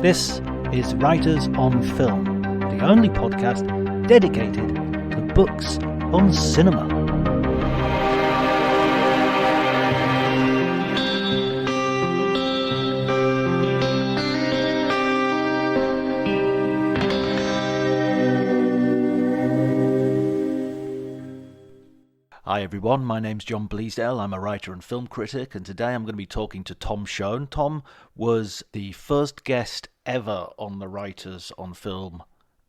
This is Writers on Film, the only podcast dedicated to books on cinema. Hi everyone, my name's John Bleasdale. I'm a writer and film critic, and today I'm going to be talking to Tom Shone. Tom was the first guest ever on the Writers on Film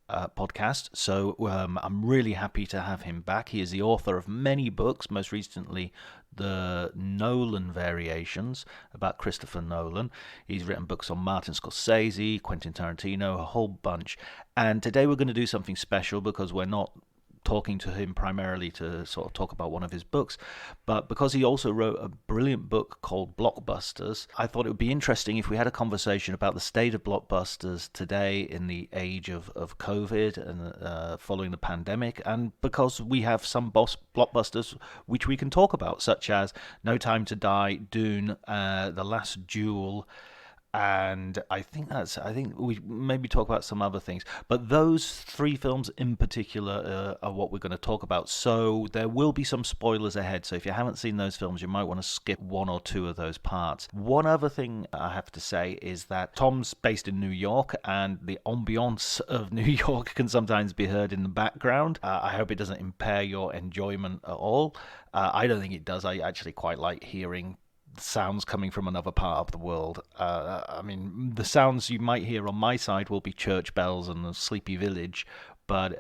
podcast, so I'm really happy to have him back. He is the author of many books, most recently the Nolan Variations about Christopher Nolan. He's written books on Martin Scorsese, Quentin Tarantino, a whole bunch. And today we're going to do something special because we're not talking to him primarily to sort of talk about one of his books, but because he also wrote a brilliant book called Blockbusters, I thought it would be interesting if we had a conversation about the state of blockbusters today in the age of COVID and following the pandemic, and because we have some blockbusters which we can talk about, such as No Time to Die, Dune, The Last Duel, and I think we maybe talk about some other things, but those three films in particular are what we're going to talk about. So there will be some spoilers ahead. So if you haven't seen those films, you might want to skip one or two of those parts. One other thing I have to say is that Tom's based in New York, and the ambiance of New York can sometimes be heard in the background. I hope it doesn't impair your enjoyment at all. I don't think it does. I actually quite like hearing sounds coming from another part of the world. I mean, the sounds you might hear on my side will be church bells and the sleepy village, but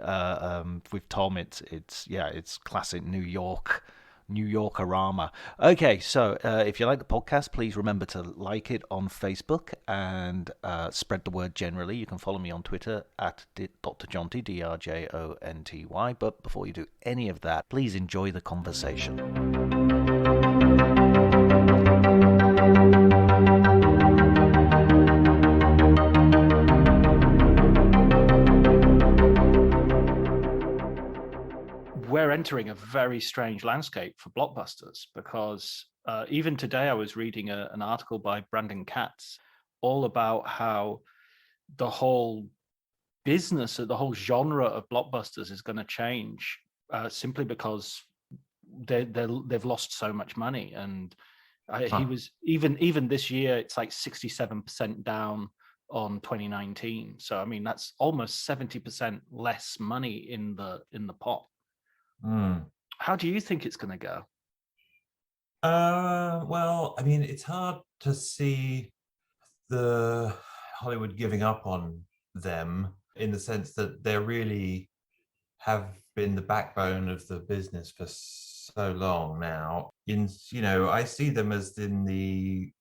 with Tom, it's classic New York-arama. Okay, so if you like the podcast, please remember to like it on Facebook and spread the word generally. You can follow me on Twitter at Dr. Jonty, DRJONTY. But before you do any of that, please enjoy the conversation. We're entering a very strange landscape for blockbusters because even today I was reading an article by Brandon Katz all about how the whole business, the whole genre of blockbusters is going to change simply because they've lost so much money. And he was even this year, it's like 67% down on 2019. So I mean, that's almost 70% less money in the pot. How do you think it's going to go? Well, I mean, it's hard to see the Hollywood giving up on them in the sense that they really have been the backbone of the business for so long now. I see them as they're in the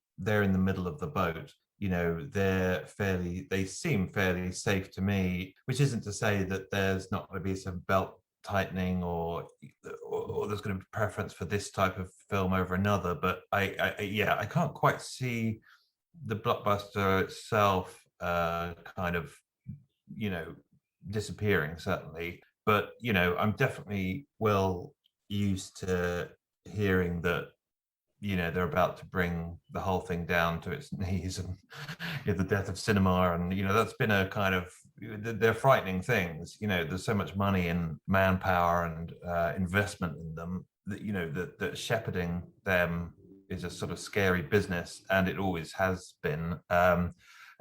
middle of the boat. They seem fairly safe to me, which isn't to say that there's not going to be some belt tightening or there's going to be preference for this type of film over another, but I can't quite see the blockbuster itself kind of disappearing, certainly. But I'm definitely well used to hearing that they're about to bring the whole thing down to its knees, and the death of cinema, and that's been a kind of, they're frightening things. There's so much money and manpower and investment in them that that shepherding them is a sort of scary business, and it always has been. And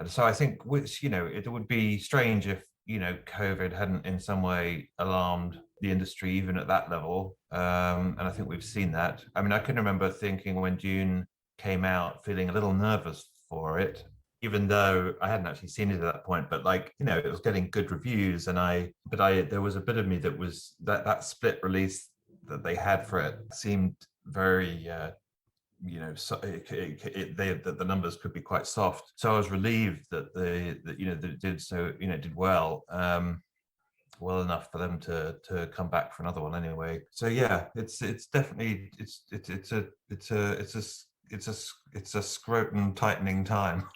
so I think, it would be strange if COVID hadn't in some way alarmed the industry, even at that level. And I think we've seen that. I mean, I can remember thinking when Dune came out, feeling a little nervous for it, even though I hadn't actually seen it at that point. But it was getting good reviews, and there was a bit of me that was that split release that they had for it seemed very. The numbers could be quite soft. So I was relieved that it did well. Well enough for them to come back for another one anyway. So yeah, it's definitely it's a scrotum tightening time.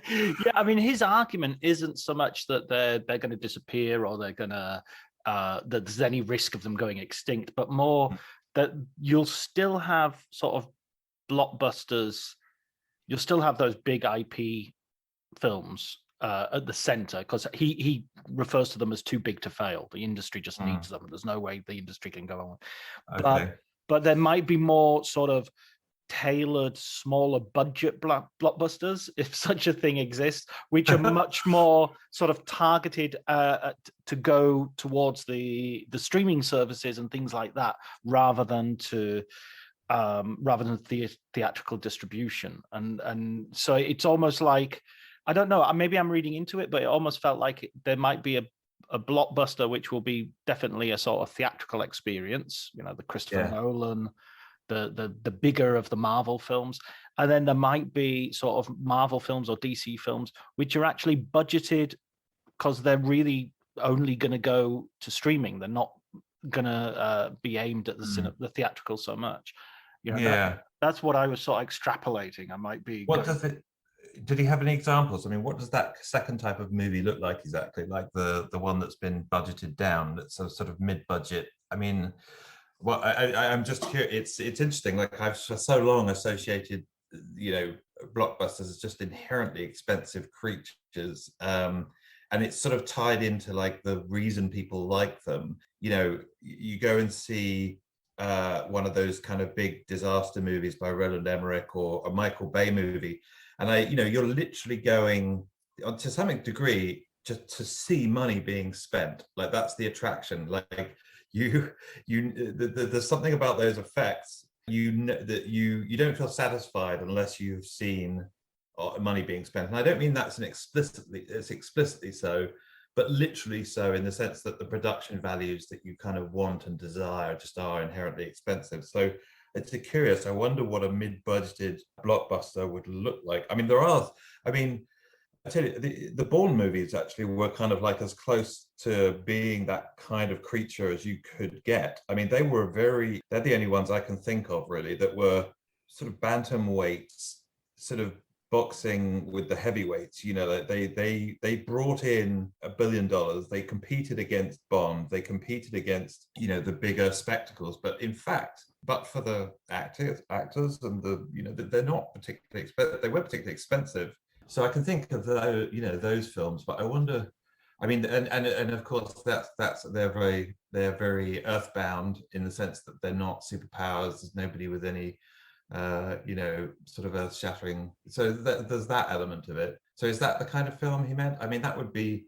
Yeah, I mean, his argument isn't so much that they're going to disappear or they're going to that there's any risk of them going extinct, but more that you'll still have sort of blockbusters. You'll still have those big IP films at the center, because he refers to them as too big to fail. The industry just needs them. There's no way the industry can go on. Okay. But there might be more sort of tailored, smaller budget blockbusters, if such a thing exists, which are much more sort of targeted to go towards the streaming services and things like that, rather than theatrical distribution. And so it's almost like, I don't know, maybe I'm reading into it, but it almost felt like there might be a blockbuster which will be definitely a sort of theatrical experience, the Christopher Nolan, the bigger of the Marvel films. And then there might be sort of Marvel films or DC films which are actually budgeted because they're really only going to go to streaming. They're not going to be aimed at the theatrical so much. That's what I was sort of extrapolating. I might be. Did he have any examples? I mean, what does that second type of movie look like exactly? Like the one that's been budgeted down, that's a sort of mid-budget. I mean, well, I'm just curious. It's interesting. Like, I've for so long associated, blockbusters as just inherently expensive creatures, and it's sort of tied into like the reason people like them. You go and see one of those kind of big disaster movies by Roland Emmerich or a Michael Bay movie, and you're literally going to some degree just to see money being spent. Like, that's the attraction. Like, there's something about those effects that you don't feel satisfied unless you've seen money being spent. And I don't mean that's it's explicitly so, but literally so, in the sense that the production values that you kind of want and desire just are inherently expensive. So it's curious. I wonder what a mid-budgeted blockbuster would look like. I mean, I tell you, the Bourne movies actually were kind of like as close to being that kind of creature as you could get. I mean, they're the only ones I can think of really that were sort of bantamweights, sort of boxing with the heavyweights. They brought in $1 billion. They competed against Bond. They competed against, the bigger spectacles. But in fact, but for the actors and they're not particularly expensive. They weren't particularly expensive. So I can think of those films, but I wonder. I mean, and of course they're very earthbound in the sense that they're not superpowers. There's nobody with any, sort of earth-shattering. So there's that element of it. So is that the kind of film he meant? I mean, that would be.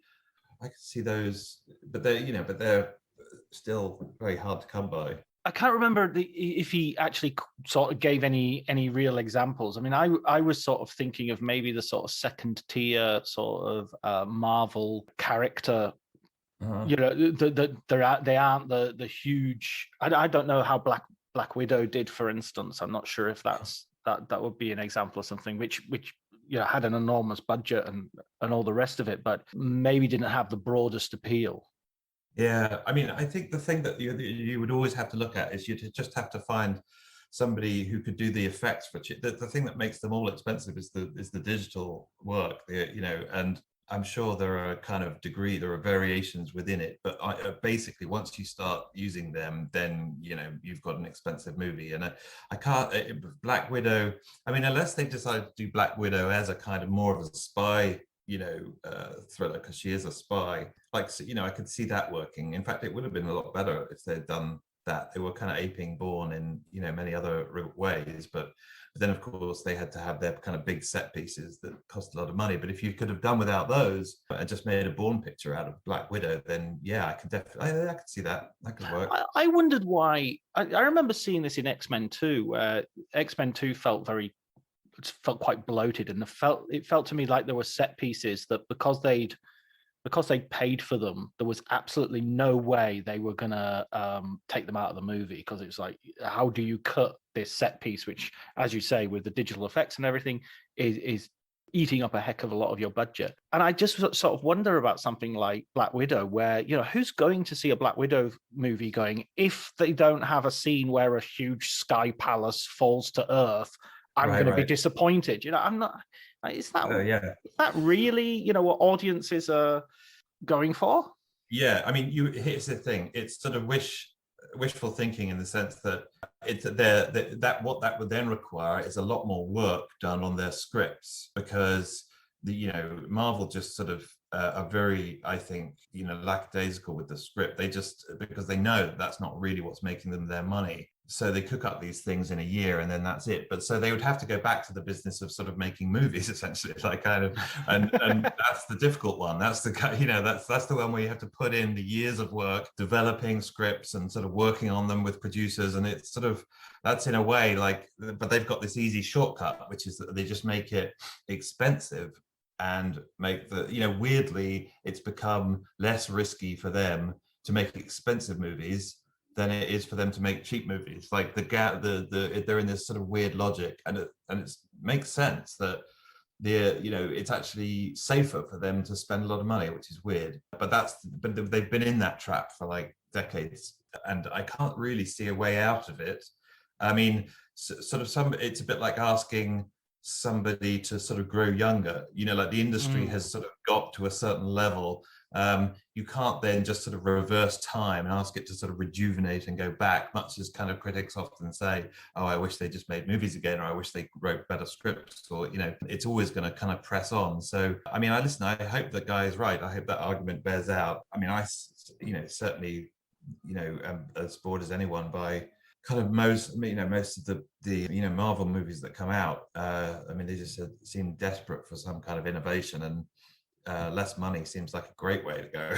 I could see those, but they're still very hard to come by. I can't remember if he actually sort of gave any real examples. I mean, I was sort of thinking of maybe the sort of second tier sort of Marvel character. They aren't the huge. I don't know how Black Widow did, for instance. I'm not sure if that would be an example of something which had an enormous budget and all the rest of it, but maybe didn't have the broadest appeal. Yeah, I mean, I think the thing that you would always have to look at is you just have to find somebody who could do the effects for it. The thing that makes them all expensive is the digital work, and I'm sure there are there are variations within it, but basically once you start using them, then you've got an expensive movie. And I can't Black Widow. I mean, unless they decide to do Black Widow as a kind of more of a spy thriller, because she is a spy. Like, I could see that working. In fact, it would have been a lot better if they'd done that. They were kind of aping Bourne in many other ways, but then of course they had to have their kind of big set pieces that cost a lot of money. But if you could have done without those and just made a Bourne picture out of Black Widow, then yeah, I could definitely, I could see that could work. I wondered why. I remember seeing this in X-Men 2, where X-Men 2 felt quite bloated, and it felt to me like there were set pieces that because they'd paid for them, there was absolutely no way they were gonna take them out of the movie, because it's like, how do you cut this set piece, which, as you say, with the digital effects and everything, is eating up a heck of a lot of your budget. And I just sort of wonder about something like Black Widow, where, who's going to see a Black Widow movie going if they don't have a scene where a huge sky palace falls to Earth? I'm going to be disappointed. I'm not. Is that really, what audiences are going for? Yeah, I mean, here's the thing. It's sort of wishful thinking, in the sense that what that would then require is a lot more work done on their scripts, because Marvel just sort of are very, I think, lackadaisical with the script. They just, because they know that that's not really what's making them their money. So they cook up these things in a year and then that's it. But so they would have to go back to the business of sort of making movies essentially, like kind of, and that's the difficult one. That's the that's the one where you have to put in the years of work developing scripts and sort of working on them with producers. And it's sort of, that's in a way like, but they've got this easy shortcut, which is that they just make it expensive and make weirdly, it's become less risky for them to make expensive movies than it is for them to make cheap movies. Like they're in this sort of weird logic, and it makes sense that it's actually safer for them to spend a lot of money, which is weird. But they've been in that trap for like decades, and I can't really see a way out of it. I mean, it's a bit like asking somebody to sort of grow younger, like the industry has sort of got to a certain level. You can't then just sort of reverse time and ask it to sort of rejuvenate and go back, much as kind of critics often say, oh, I wish they just made movies again, or I wish they wrote better scripts, or it's always going to kind of press on. So I mean, I hope that guy is right. I hope that argument bears out. I mean, I certainly am as bored as anyone by kind of most of the Marvel movies that come out. I mean, they just seem desperate for some kind of innovation, and less money seems like a great way to go.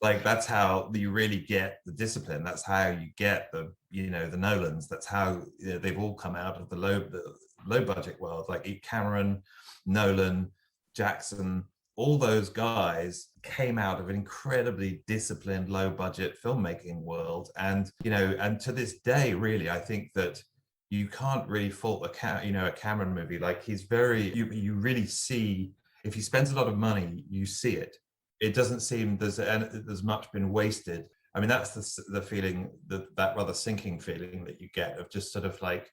Like that's how you really get the discipline. That's how you get the Nolans. That's how they've all come out of the low budget world. Like Cameron, Nolan, Jackson, all those guys came out of an incredibly disciplined, low budget filmmaking world. And, and to this day, really, I think that you can't really fault a Cameron movie. Like he's you really see, if he spends a lot of money, you see it. It doesn't seem there's much been wasted. I mean, that's the feeling, that rather sinking feeling that you get of just sort of like,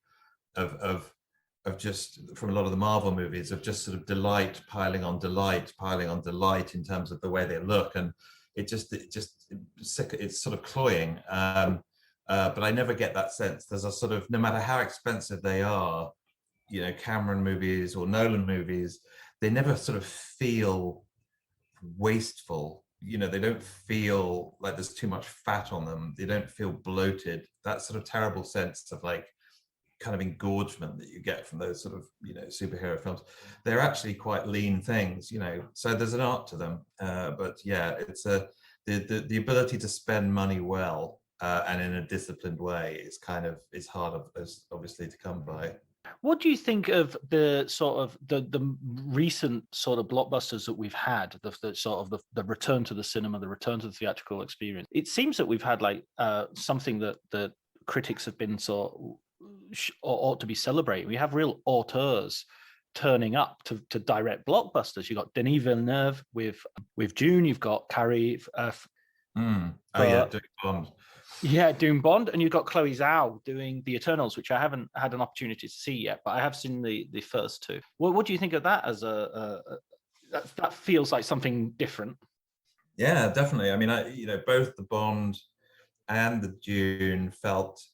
of just from a lot of the Marvel movies, of just sort of delight piling on delight in terms of the way they look, and it's sort of cloying. But I never get that sense. There's a sort of, no matter how expensive they are, Cameron movies or Nolan movies, they never sort of feel wasteful. They don't feel like there's too much fat on them. They don't feel bloated. That sort of terrible sense of like kind of engorgement that you get from those sort of superhero films, they're actually quite lean things, so there's an art to them. But yeah, it's the ability to spend money well and in a disciplined way is hard obviously to come by. What do you think of the sort of the recent sort of blockbusters that we've had, the sort of the return to the cinema, the return to the theatrical experience? It seems that we've had like something that the critics have been sort of ought to be celebrating. We have real auteurs turning up to direct blockbusters. You've got Denis Villeneuve with Dune. You've got Carrie. Doing Bond. Yeah, doing Bond, and you've got Chloe Zhao doing The Eternals, which I haven't had an opportunity to see yet, but I have seen the first two. What do you think of that? As that feels like something different. Yeah, definitely. I mean, both the Bond and the Dune felt,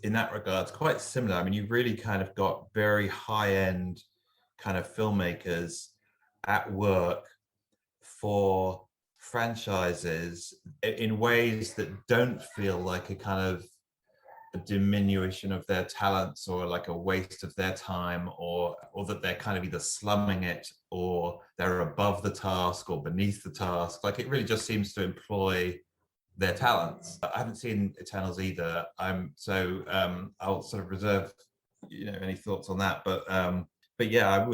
in that regard, quite similar. I mean, you've really kind of got very high-end kind of filmmakers at work for franchises in ways that don't feel like a kind of a diminution of their talents or like a waste of their time, or that they're kind of either slumming it or they're above the task or beneath the task. Like it really just seems to employ their talents. I haven't seen Eternals either. I'll sort of reserve, any thoughts on that. But yeah,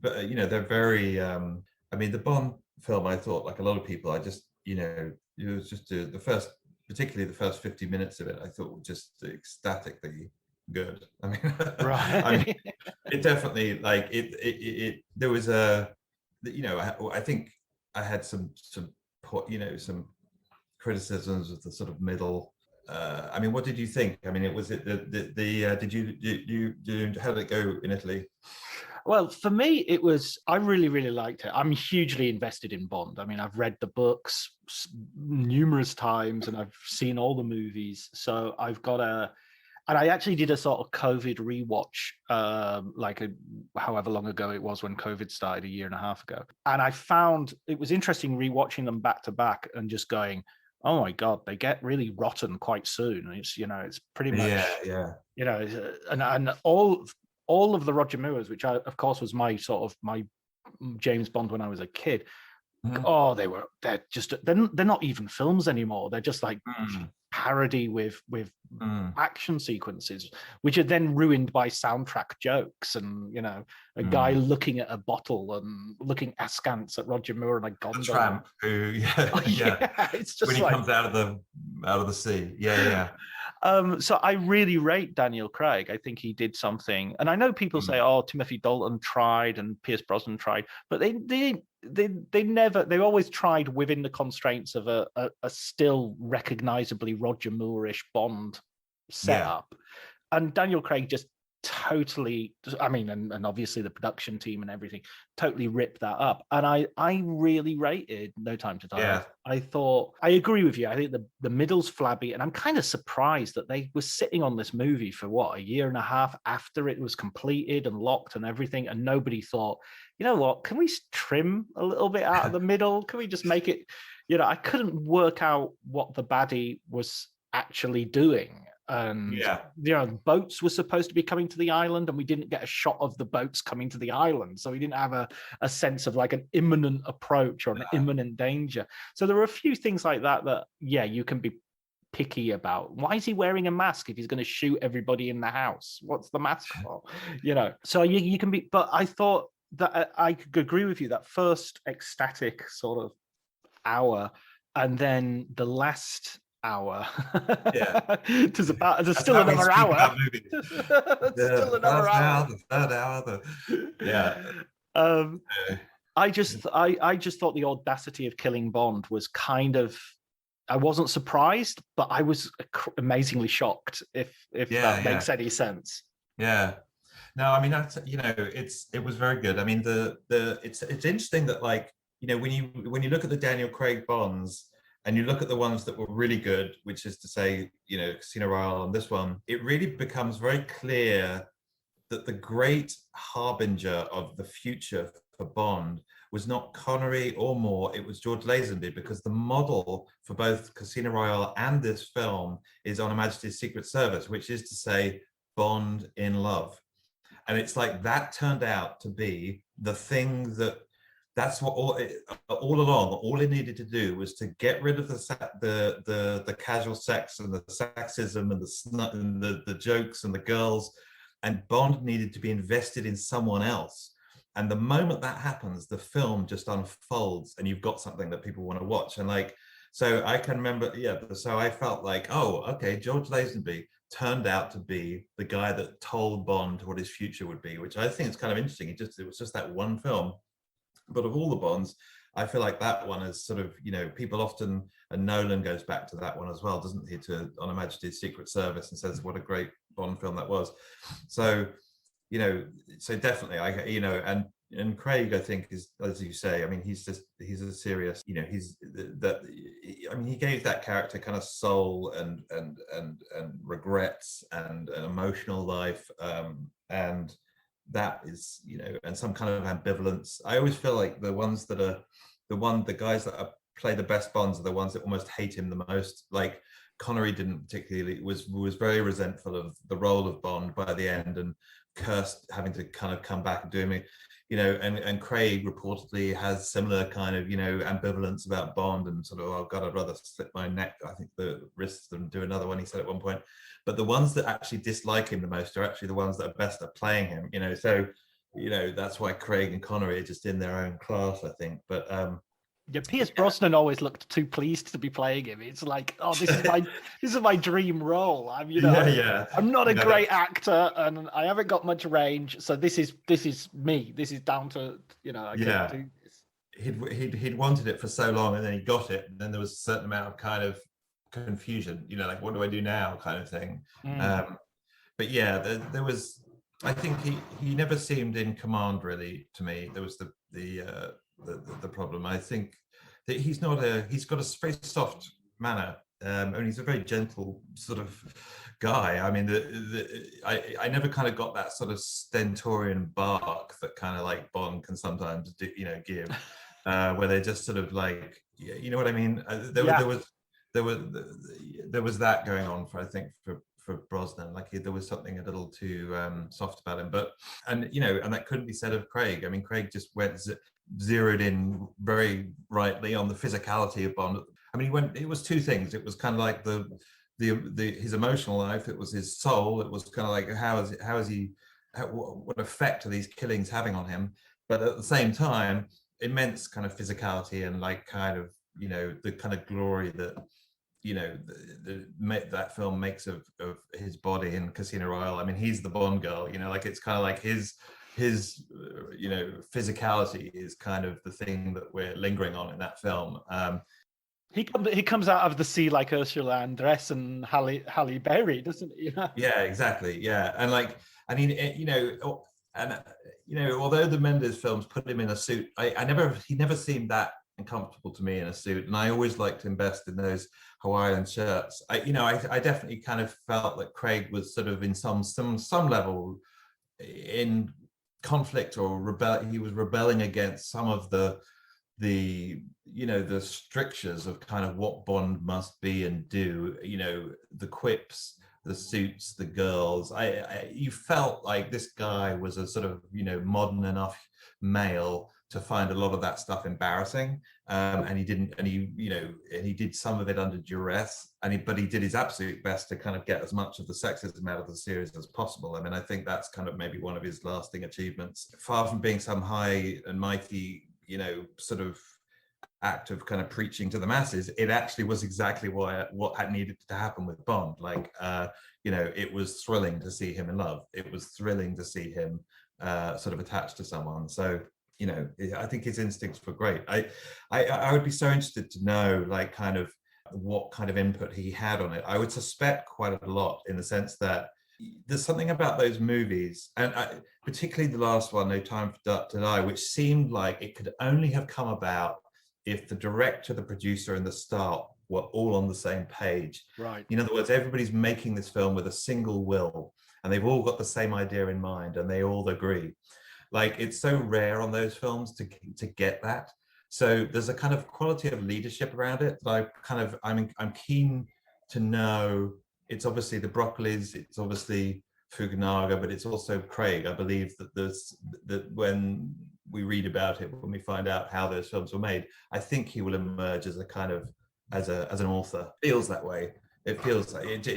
they're very. I mean, the Bond film, I thought, like a lot of people, I just, it was just particularly the first 50 minutes of it, I thought were just ecstatically good. I mean, Right. I mean, it definitely like it. There was I think I had some criticisms of the sort of middle. I mean, what did you think? I mean, did you how did it go in Italy? Well, for me, I really, really liked it. I'm hugely invested in Bond. I mean, I've read the books numerous times and I've seen all the movies. So I've got And I actually did a sort of COVID rewatch, however long ago it was when COVID started, a year and a half ago. And I found it was interesting rewatching them back to back and just going, oh my God, they get really rotten quite soon. It's, it's pretty much, Yeah. And all of the Roger Moores, which of course was my James Bond when I was a kid. Mhm. Oh, they're not even films anymore. They're just like Mm. parody with Mm. action sequences, which are then ruined by soundtrack jokes and a guy Mm. looking at a bottle and looking askance at Roger Moore and a The gondola. tramp who, Oh, yeah, it's just when he like comes out of the sea. Yeah. so I really rate Daniel Craig. I think he did something, and I know people say, Mm. "Oh, Timothy Dalton tried and Pierce Brosnan tried," but they always tried within the constraints of a still recognizably Roger Moore-ish Bond Yeah. setup, and Daniel Craig just totally, I mean, and obviously the production team and everything totally ripped that up, and I really rated No Time to Die. Yeah. I thought, I agree with you. I think the middle's flabby, and I'm kind of surprised that they were sitting on this movie for a year and a half after it was completed and locked and everything, and nobody thought, you know what, can we trim a little bit out of the middle? Can we just make it, I couldn't work out what the baddie was actually doing. And boats were supposed to be coming to the island, and we didn't get a shot of the boats coming to the island, so we didn't have a sense of like an imminent approach or an imminent danger. So there were a few things like that you can be picky about. Why is he wearing a mask if he's going to shoot everybody in the house? What's the mask for? So you can be, but I thought that I could agree with you that first ecstatic sort of hour, and then the last hour. Yeah. There's That's still how we another speak hour. about movies. Still The another first hour. hour, the third hour, yeah. Um, Uh, I just thought the audacity of killing Bond was kind of. I wasn't surprised, but I was amazingly shocked. If that yeah. makes any sense. Yeah. No, I mean that's it was very good. I mean it's interesting that like when you look at the Daniel Craig Bonds and you look at the ones that were really good, which is to say Casino Royale and this one, it really becomes very clear that the great harbinger of the future for Bond was not Connery or Moore, it was George Lazenby, because the model for both Casino Royale and this film is On Her Majesty's Secret Service, which is to say Bond in love. And it's like that turned out to be the thing that's what all along all it needed to do was to get rid of the casual sex and the sexism and the jokes and the girls, and Bond needed to be invested in someone else. And the moment that happens, the film just unfolds and you've got something that people want to watch. And like, so I can remember, so I felt like, oh, okay, George Lazenby turned out to be the guy that told Bond what his future would be, which I think is kind of interesting. It was just that one film. But of all the Bonds, I feel like that one is sort of, people often, and Nolan goes back to that one as well, doesn't he, to On Her Majesty's Secret Service, and says what a great Bond film that was. So, so definitely, and Craig, I think, is, as you say, I mean, he's a serious, he gave that character kind of soul and regrets and an emotional life, and that is, and some kind of ambivalence. I always feel like the guys that play the best Bonds are the ones that almost hate him the most. Like Connery didn't particularly, was very resentful of the role of Bond by the end, and cursed having to kind of come back and do me, and Craig reportedly has similar kind of, ambivalence about Bond, and sort of, oh God, I'd rather slip my neck, I think, the wrists than do another one, he said at one point. But the ones that actually dislike him the most are actually the ones that are best at playing him, so, that's why Craig and Connery are just in their own class, I think. But Pierce Brosnan always looked too pleased to be playing him. It's like, oh, this is my dream role. I'm not a great actor, and I haven't got much range. So this is me. This is down to I can't do this. He'd wanted it for so long, and then he got it, and then there was a certain amount of kind of confusion. Like, what do I do now, kind of thing. But yeah, there was. I think he never seemed in command really to me. There was the problem. I think that he's got a very soft manner, and he's a very gentle sort of guy. I mean, I never kind of got that sort of stentorian bark that kind of like Bond can sometimes do, give, where they just sort of like, you know what I mean? Yeah. There was there was that going on for, I think, for Brosnan. Like there was something a little too soft about him, and that couldn't be said of Craig. I mean, Craig just zeroed in very rightly on the physicality of Bond. I mean, it was two things. It was kind of like his emotional life. It was his soul. It was kind of like what effect are these killings having on him? But at the same time, immense kind of physicality and like kind of the kind of glory that that film makes of his body in Casino Royale. I mean, he's the Bond girl. Like it's kind of like his physicality is kind of the thing that we're lingering on in that film. He comes out of the sea like Ursula Andress and Halle Berry, doesn't he? Yeah, exactly. Yeah, and like, I mean, although the Mendes films put him in a suit, he never seemed that uncomfortable to me in a suit, and I always liked to invest in those Hawaiian shirts. I definitely kind of felt that Craig was sort of in some level in conflict or he was rebelling against some of the strictures of kind of what Bond must be and do, the quips, the suits, the girls. You felt like this guy was a sort of modern enough male to find a lot of that stuff embarrassing, and he didn't, and he did some of it under duress, but he did his absolute best to kind of get as much of the sexism out of the series as possible. I mean, I think that's kind of maybe one of his lasting achievements, far from being some high and mighty sort of act of kind of preaching to the masses. It actually was exactly what had needed to happen with Bond. Like it was thrilling to see him in love. It was thrilling to see him sort of attached to someone. So I think his instincts were great. I would be so interested to know like kind of what kind of input he had on it. I would suspect quite a lot, in the sense that there's something about those movies, and particularly the last one, No Time to Die, which seemed like it could only have come about if the director, the producer, and the star were all on the same page. Right. In other words, everybody's making this film with a single will, and they've all got the same idea in mind, and they all agree. Like, it's so rare on those films to get that. So there's a kind of quality of leadership around it that I'm keen to know. It's obviously the Broccolis, it's obviously Fukunaga, but it's also Craig. I believe that when we read about it, when we find out how those films were made, I think he will emerge as a kind of as an author. Feels that way. It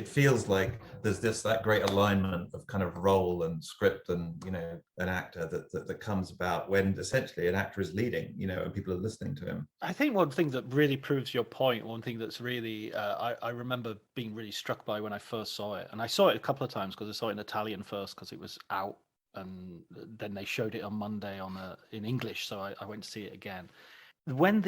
feels like there's that great alignment of kind of role and script and an actor that comes about when essentially an actor is leading, and people are listening to him. I think one thing that really proves your point, one thing that's really I remember being really struck by when I first saw it, and I saw it a couple of times because I saw it in Italian first because it was out, and then they showed it on Monday in English, so I went to see it again. When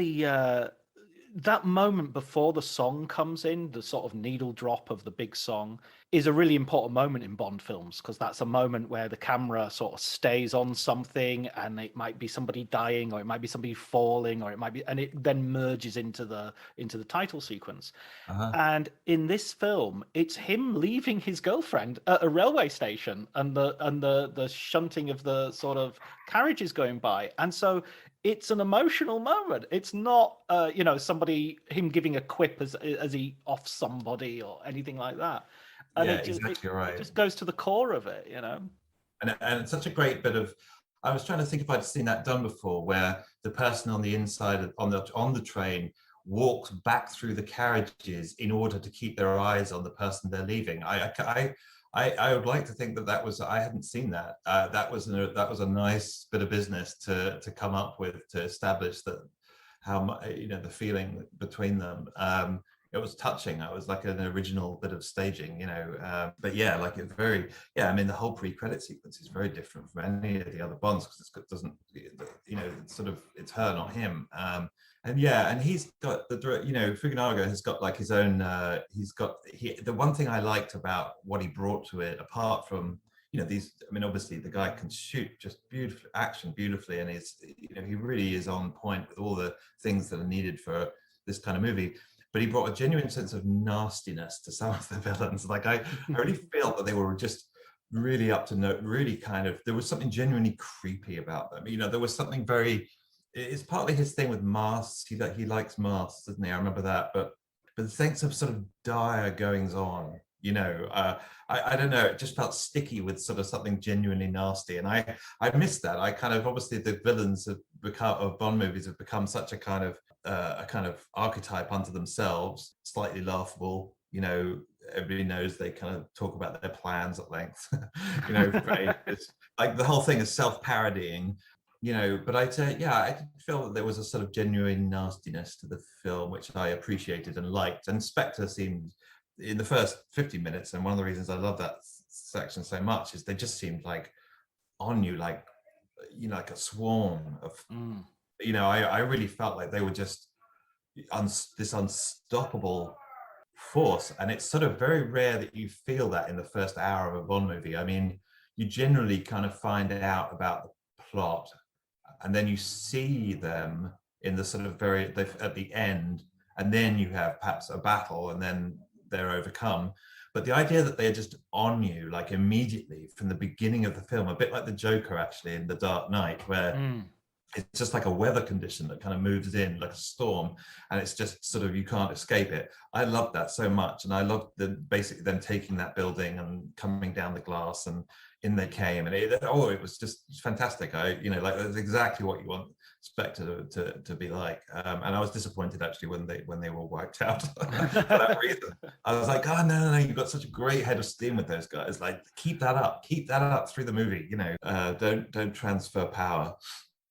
that moment before the song comes in, the sort of needle drop of the big song, is a really important moment in Bond films, because that's a moment where the camera sort of stays on something, and it might be somebody dying, or it might be somebody falling, or it might be, and it then merges into the title sequence. And in this film, it's him leaving his girlfriend at a railway station, and the shunting of the sort of carriages going by, and so it's an emotional moment. It's not him giving a quip as he offs somebody or anything like that. And yeah, exactly right. It just goes to the core of it, And it's such a great bit of. I was trying to think if I'd seen that done before, where the person on the inside on the train walks back through the carriages in order to keep their eyes on the person they're leaving. I would like to think that was, I hadn't seen that. That was a nice bit of business to come up with, to establish that how the feeling between them. It was touching. It was like an original bit of staging, but yeah, like it very, yeah. I mean, the whole pre-credit sequence is very different from any of the other Bonds, because it doesn't, it's sort of, it's her, not him. And yeah, and he's got Fukunaga has got like his own. The one thing I liked about what he brought to it, apart from these, I mean, obviously the guy can shoot just beautiful action beautifully, and he really is on point with all the things that are needed for this kind of movie. but he brought a genuine sense of nastiness to some of the villains. Like I really felt that they were just really up to no, really kind of, there was something genuinely creepy about them. You know, there was something very, it's partly his thing with masks. He likes masks, doesn't he? I remember that, but the sense of sort of dire goings on, you know, I don't know, it just felt sticky with sort of something genuinely nasty. And I missed that. I kind of, obviously the villains have become, of Bond movies have become such a kind of archetype unto themselves, slightly laughable, you know, everybody knows they kind of talk about their plans at length, you know, it's like the whole thing is self-parodying, you know, but I'd say, yeah, I feel that there was a sort of genuine nastiness to the film, which I appreciated and liked. And Spectre seemed, in the first 50 minutes, and one of the reasons I love that section so much is they just seemed like on you, like, you know, like a swarm of, you know, I really felt like they were just this unstoppable force. And it's sort of very rare that you feel that in the first hour of a Bond movie. I mean, you generally kind of find out about the plot and then you see them in the sort of at the end, and then you have perhaps a battle and then they're overcome. But the idea that they're just on you like immediately from the beginning of the film, a bit like the Joker actually in The Dark Knight, where it's just like a weather condition that kind of moves in like a storm, and it's just sort of, you can't escape it. I loved that so much, and I loved basically them taking that building and coming down the glass, and in they came, and it was just fantastic. You know, like that's exactly what you want Spectre to be like. And I was disappointed actually when they were wiped out for that reason. I was like, oh no, you've got such a great head of steam with those guys. Like keep that up through the movie. You know, don't transfer power.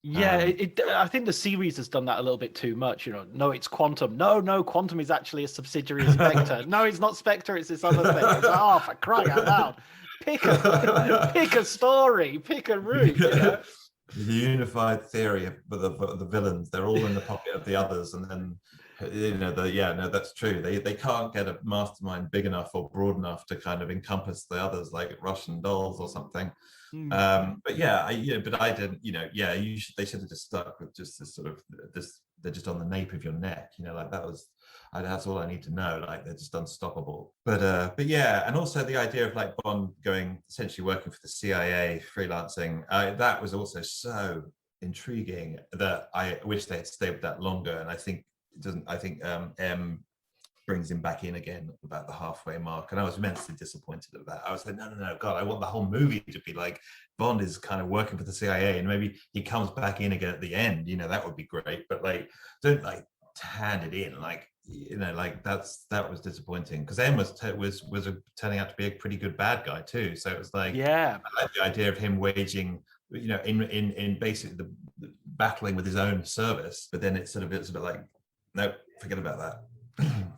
Yeah, I think the series has done that a little bit too much. You know, no, it's Quantum. No, Quantum is actually a subsidiary of Spectre. No, it's not Spectre. It's this other thing. It's like, oh, for crying out loud, pick a story, pick a route. You know? The unified theory of the villains, they're all in the pocket of the others, and then you know, no, that's true. They can't get a mastermind big enough or broad enough to kind of encompass the others, like Russian dolls or something. But yeah, but I didn't, you know, yeah, they should have just stuck with just this sort of they're just on the nape of your neck, you know, like that's all I need to know, like they're just unstoppable. But yeah, and also the idea of like Bond going, essentially working for the CIA, freelancing, that was also so intriguing that I wish they had stayed with that longer. And I think M brings him back in again about the halfway mark, and I was immensely disappointed at that. I was like, no, God, I want the whole movie to be like Bond is kind of working for the CIA, and maybe he comes back in again at the end. You know, that would be great. But like, don't like hand it in, like, you know, like that was disappointing, because M was turning out to be a pretty good bad guy too. So it was like, yeah, I like the idea of him waging, you know, in basically the battling with his own service, but then it's a bit like, no, forget about that.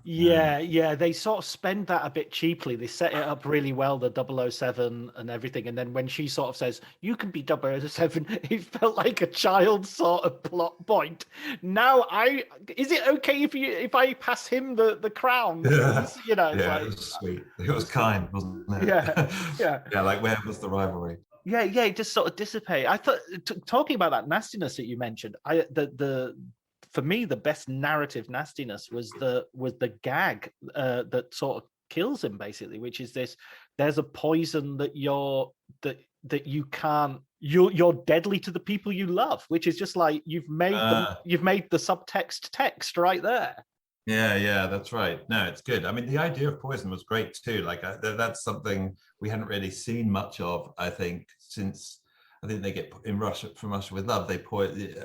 Yeah, they sort of spend that a bit cheaply. They set it up really well, the 007 and everything, and then when she sort of says, you can be 007, it felt like a child sort of plot point. Now is it okay if I pass him the crown? Yeah. You know, yeah, like, it was sweet. It was kind, wasn't it? Yeah. Yeah, like where was the rivalry? Yeah, it just sort of dissipate. I thought, talking about that nastiness that you mentioned, for me, the best narrative nastiness was the gag that sort of kills him, basically, which is this: there's a poison that that you can't, you're deadly to the people you love, which is just like you've made the subtext text right there. Yeah, that's right. No, it's good. I mean, the idea of poison was great too. Like that's something we hadn't really seen much of, I think, since I think they get in From Russia with Love. They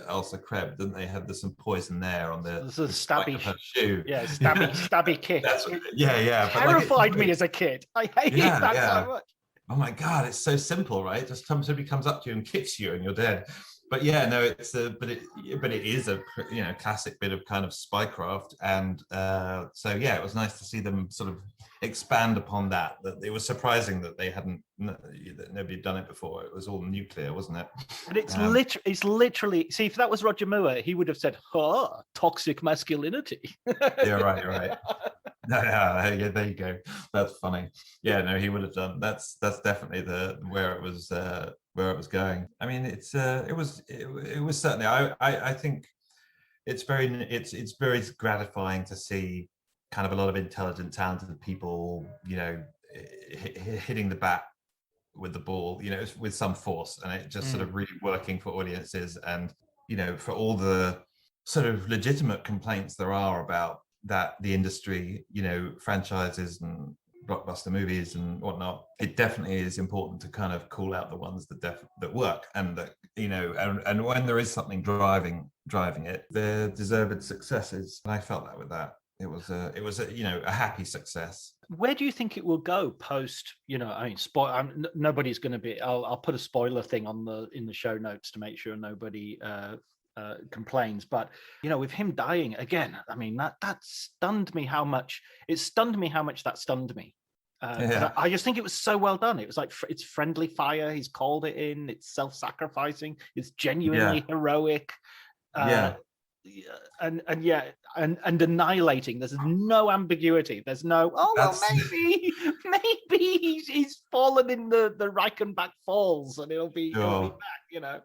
Elsa Krebs, didn't they? Had some poison there on the stabby of her shoe. Yeah, stabby kick. Yeah. Terrified me as a kid. I hated that so much. Oh my God, it's so simple, right? Just somebody comes up to you and kicks you, and you're dead. But yeah, no, but it is a, you know, classic bit of kind of spycraft, and so yeah, it was nice to see them sort of expand upon that. That it was surprising that they hadn't, that nobody had done it before. It was all nuclear, wasn't it? And it's literally, see, if that was Roger Moore, he would have said, "Oh, toxic masculinity." Yeah, right. Yeah, there you go. That's funny. Yeah, no, he would have done. That's definitely where it was going. I mean, it was certainly. I think it's very gratifying to see kind of a lot of intelligent, talented people, hitting the bat with the ball, with some force, and it just sort of really working for audiences, and for all the sort of legitimate complaints there are about that, the industry, franchises and blockbuster movies and whatnot, it definitely is important to kind of call out the ones that work, and that and when there is something driving it, they're deserved successes. And I felt that with that. It was a happy success. Where do you think it will go post? I mean, nobody's going to be. I'll put a spoiler thing in the show notes to make sure nobody complains. But with him dying again, I mean that stunned me. It stunned me how much that stunned me. I just think it was so well done. It was like, it's friendly fire. He's called it in. It's self-sacrificing. It's genuinely heroic. And annihilating. There's no ambiguity. There's no maybe he's fallen in the Reichenbach Falls and he'll be back.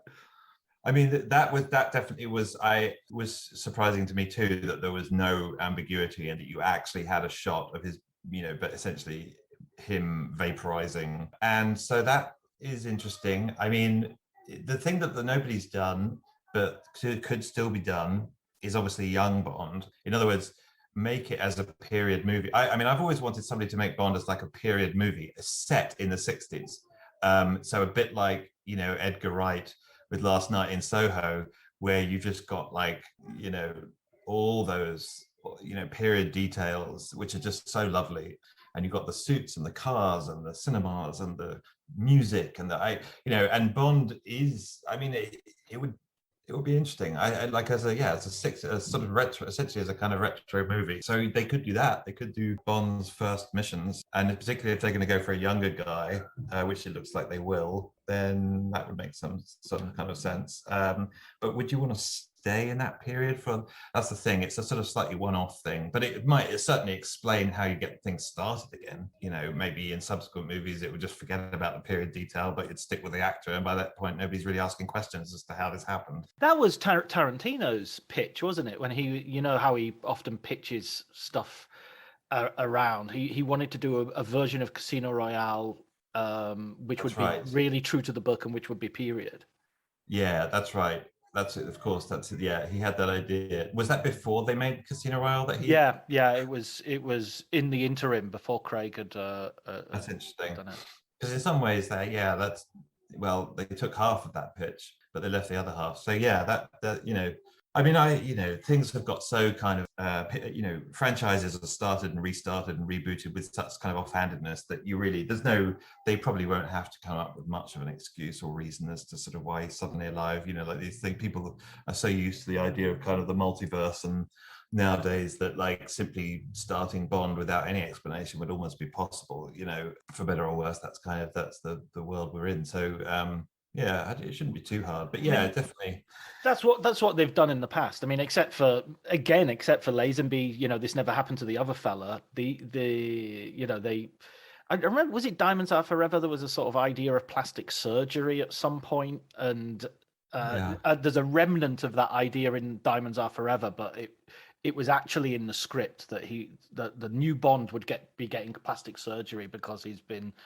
I mean, that definitely was. It was surprising to me too that there was no ambiguity and that you actually had a shot of his, but essentially him vaporizing. And so that is interesting. I mean, the thing that nobody's done but could still be done is obviously young Bond. In other words, make it as a period movie. I mean, I've always wanted somebody to make Bond as like a period movie set in the 60s. So a bit like, Edgar Wright with Last Night in Soho, where you've just got like, all those, period details, which are just so lovely. And you've got the suits and the cars and the cinemas and the music and and Bond is, I mean, it would be interesting. I like as a sort of retro, essentially as a kind of retro movie. So they could do that. They could do Bond's first missions, and particularly if they're going to go for a younger guy, which it looks like they will, then that would make some kind of sense. But would you want to stay in that period that's the thing. It's a sort of slightly one-off thing, but it certainly explain how you get things started again. Maybe in subsequent movies it would just forget about the period detail, but it'd stick with the actor, and by that point nobody's really asking questions as to how this happened. That was Tarantino's pitch, wasn't it? When he, how he often pitches stuff around. He wanted to do a version of Casino Royale, which would be really true to the book and which would be period. Yeah, that's right. That's it. Of course, that's it. Yeah, he had that idea. Was that before they made Casino Royale? Yeah. It was in the interim before Craig had. That's interesting. Because in some ways, they took half of that pitch, but they left the other half. So yeah, that I mean, things have got so kind of, franchises are started and restarted and rebooted with such kind of offhandedness that they probably won't have to come up with much of an excuse or reason as to sort of why he's suddenly alive. Like these things, people are so used to the idea of kind of the multiverse, and nowadays that like simply starting Bond without any explanation would almost be possible, for better or worse. That's the world we're in. So, yeah, it shouldn't be too hard, but yeah, definitely. That's what they've done in the past. I mean, except for Lazenby, this never happened to the other fella. I remember, was it Diamonds Are Forever? There was a sort of idea of plastic surgery at some point, and there's a remnant of that idea in Diamonds Are Forever, but it was actually in the script that the new Bond would be getting plastic surgery because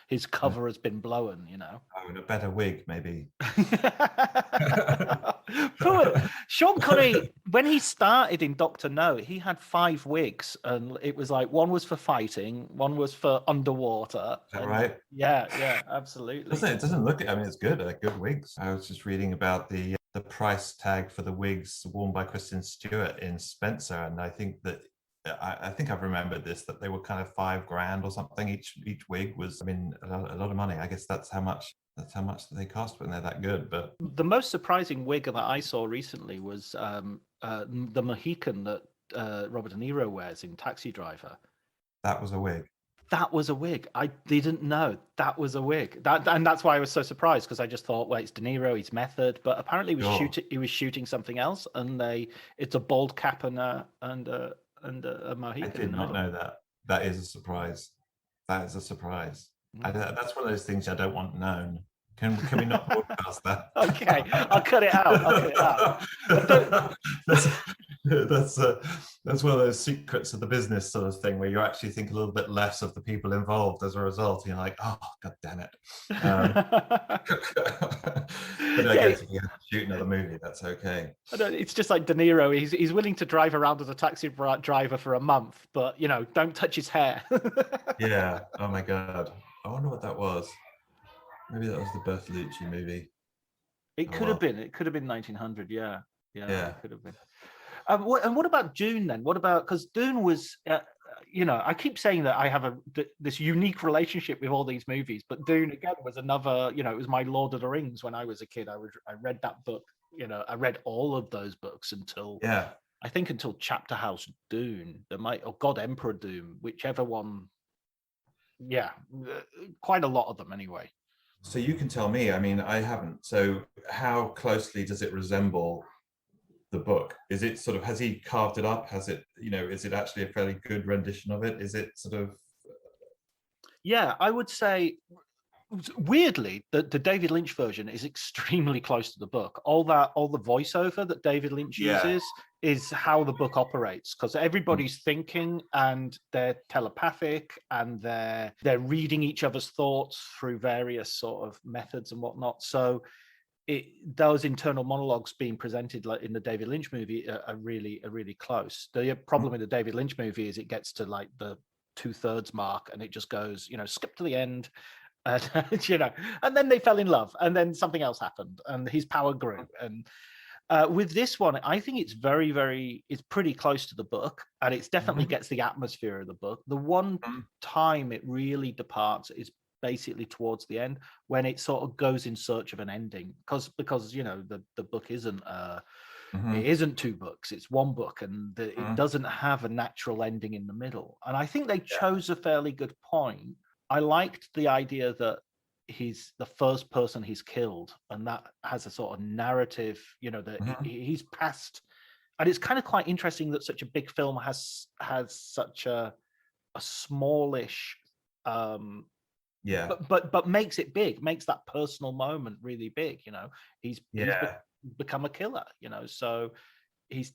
his cover has been blown, Oh, and a better wig, maybe. Sean Connery, when he started in Dr. No, he had 5 wigs, and it was like one was for fighting, one was for underwater. Is that right? Yeah, absolutely. It doesn't look. I mean, it's good. Good wigs. I was just reading about the price tag for the wigs worn by Kristen Stewart in Spencer, and I think that I've remembered this, that they were kind of $5,000 or something. Each wig was, I mean, a lot of money. I guess that's how much they cost when they're that good. But the most surprising wig that I saw recently was the Mohican that Robert De Niro wears in Taxi Driver. That was a wig. That was a wig. I didn't know that was a wig. And that's why I was so surprised, because I just thought, well, it's De Niro, he's method, but apparently he was shooting something else, and it's a bald cap and a Mohican. I did not know that. That is a surprise. That's one of those things I don't want known. Can we not broadcast that? Okay, I'll cut it out. that's one of those secrets of the business sort of thing where you actually think a little bit less of the people involved as a result. You're like, oh, god damn it. But I Yeah, guess if you have to shoot another movie, that's okay. it's just like De Niro. He's willing to drive around as a taxi driver for a month, but don't touch his hair. Yeah. Oh my god. I wonder what that was. Maybe that was the Bertolucci movie. It Oh, could well. have been. It could have been 1900. Yeah, Yeah. it could have been. And what about Dune then? What about, because Dune was, I keep saying that I have this unique relationship with all these movies, but Dune again was another. It was my Lord of the Rings when I was a kid. I read that book. I read all of those books until Yeah. I think until Chapter House Dune. Or God Emperor Doom, whichever one. Yeah, quite a lot of them anyway. So you can tell me. I mean, I haven't. So how closely does it resemble the book? Is it sort of, has he carved it up? Has it, is it actually a fairly good rendition of it? Is it sort of? Yeah, I would say, weirdly, the David Lynch version is extremely close to the book. All the voiceover that David Lynch uses is how the book operates, because everybody's thinking and they're telepathic and they're reading each other's thoughts through various sort of methods and whatnot. So those internal monologues being presented like in the David Lynch movie are really close. The problem with the David Lynch movie is it gets to like the 2/3 mark and it just goes, skip to the end. And, and then they fell in love, and then something else happened, and his power grew. And with this one, I think it's it's pretty close to the book, and it definitely gets the atmosphere of the book. The one time it really departs is basically towards the end, when it sort of goes in search of an ending, because the book isn't it isn't two books, it's one book, and it doesn't have a natural ending in the middle. And I think they chose a fairly good point. I liked the idea that he's the first person he's killed, and that has a sort of narrative, that he's passed. And it's kind of quite interesting that such a big film has such a smallish, but makes it big, makes that personal moment really big. He's become a killer. So he's.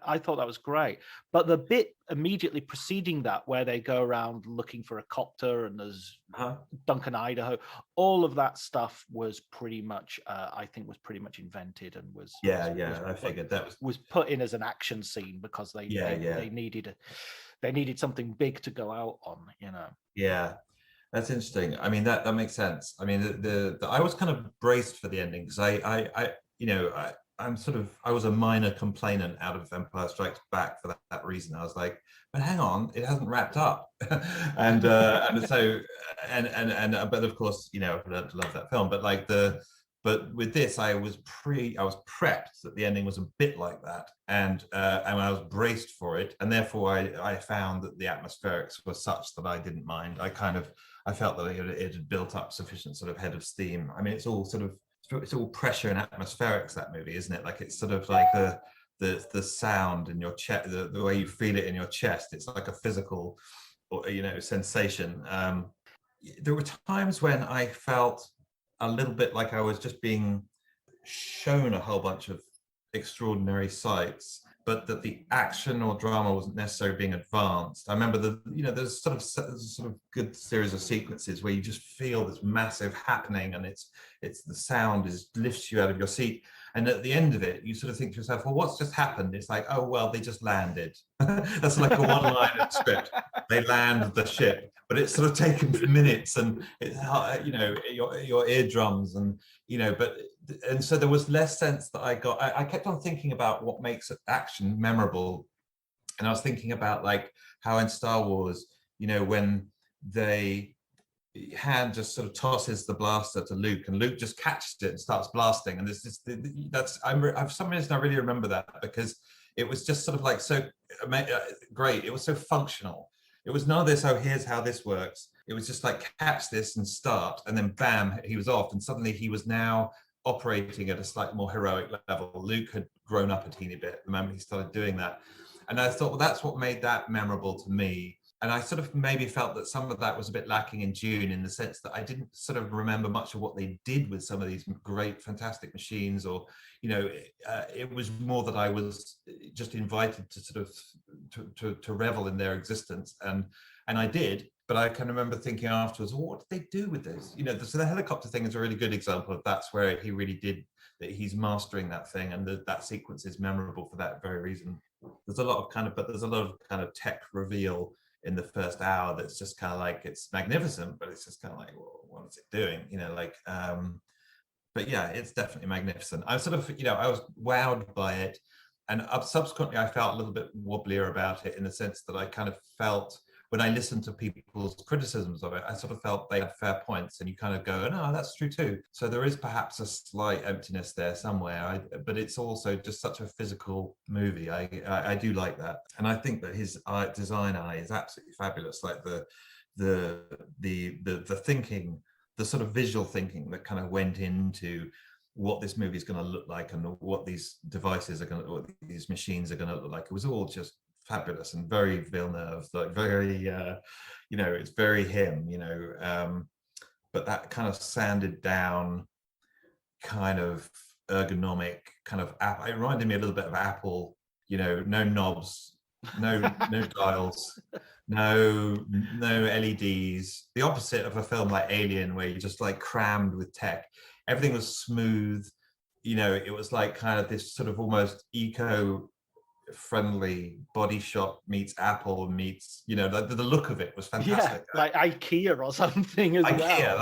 I thought that was great, but the bit immediately preceding that, where they go around looking for a copter and there's Duncan, Idaho, all of that stuff was pretty much, I think, was pretty much invented and was I figured that was put in as an action scene because they needed something big to go out on. Yeah, that's interesting. I mean, that makes sense. I mean, the I was kind of braced for the ending because I was a minor complainant out of Empire Strikes Back for that reason. I was like, but hang on, it hasn't wrapped up. and but of course, I've learned to love that film. But with this, I was prepped that the ending was a bit like that, and I was braced for it, and therefore I found that the atmospherics were such that I didn't mind. I felt that it had built up sufficient sort of head of steam. I mean, it's all pressure and atmospherics, that movie, isn't it? Like, it's sort of like the sound in your chest, the way you feel it in your chest. It's like a physical, sensation. There were times when I felt a little bit like I was just being shown a whole bunch of extraordinary sights, but that the action or drama wasn't necessarily being advanced. I remember there's sort of good series of sequences where you just feel this massive happening, and it's the sound lifts you out of your seat, and at the end of it you sort of think to yourself, well, what's just happened? It's like, oh well, they just landed. That's like a one line of script. They land the ship, but it's sort of taken minutes, and it's your eardrums, and and so there was less sense that I got. I kept on thinking about what makes action memorable, and I was thinking about like how in Star Wars, when Han just sort of tosses the blaster to Luke, and Luke just catches it and starts blasting, and for some reason I really remember that, because it was just sort of like so great. It was so functional. It was none of this, oh, here's how this works. It was just like, catch this and start, and then bam, he was off, and suddenly he was now operating at a slightly more heroic level. Luke had grown up a teeny bit the moment he started doing that. And I thought, well, that's what made that memorable to me. and I sort of maybe felt that some of that was a bit lacking in Dune, in the sense that I didn't sort of remember much of what they did with some of these great, fantastic machines, or, you know, it was more that I was just invited to sort of to revel in their existence, and I did. But I can remember thinking afterwards, well, what did they do with this? You know, so the helicopter thing is a really good example of that's where he really did, that he's mastering that thing, and that sequence is memorable for that very reason. There's a lot of kind of tech reveal in the first hour that's just kind of like, it's magnificent, but it's just kind of like, well, what is it doing? You know, like, but yeah, it's definitely magnificent. I sort of, you know, I was wowed by it, and subsequently I felt a little bit wobblier about it, in the sense that I kind of felt, when I listened to people's criticisms of it, I sort of felt they had fair points, and you kind of go, no, that's true too. So there is perhaps a slight emptiness there somewhere, but it's also just such a physical movie. I do like that, and I think that his design eye is absolutely fabulous. Like the thinking, the sort of visual thinking that kind of went into what this movie is going to look like, and what these devices are going to, what these machines are going to look like. It was all just fabulous and very Villeneuve, like very, you know, it's very him, you know, but that kind of sanded down, kind of ergonomic, kind of, it reminded me a little bit of Apple, you know, no knobs, no dials, no LEDs, the opposite of a film like Alien, where you're just like crammed with tech. Everything was smooth, you know, it was like kind of this sort of almost friendly Body Shop meets Apple meets, you know, the look of it was fantastic. Yeah, like IKEA or something as IKEA,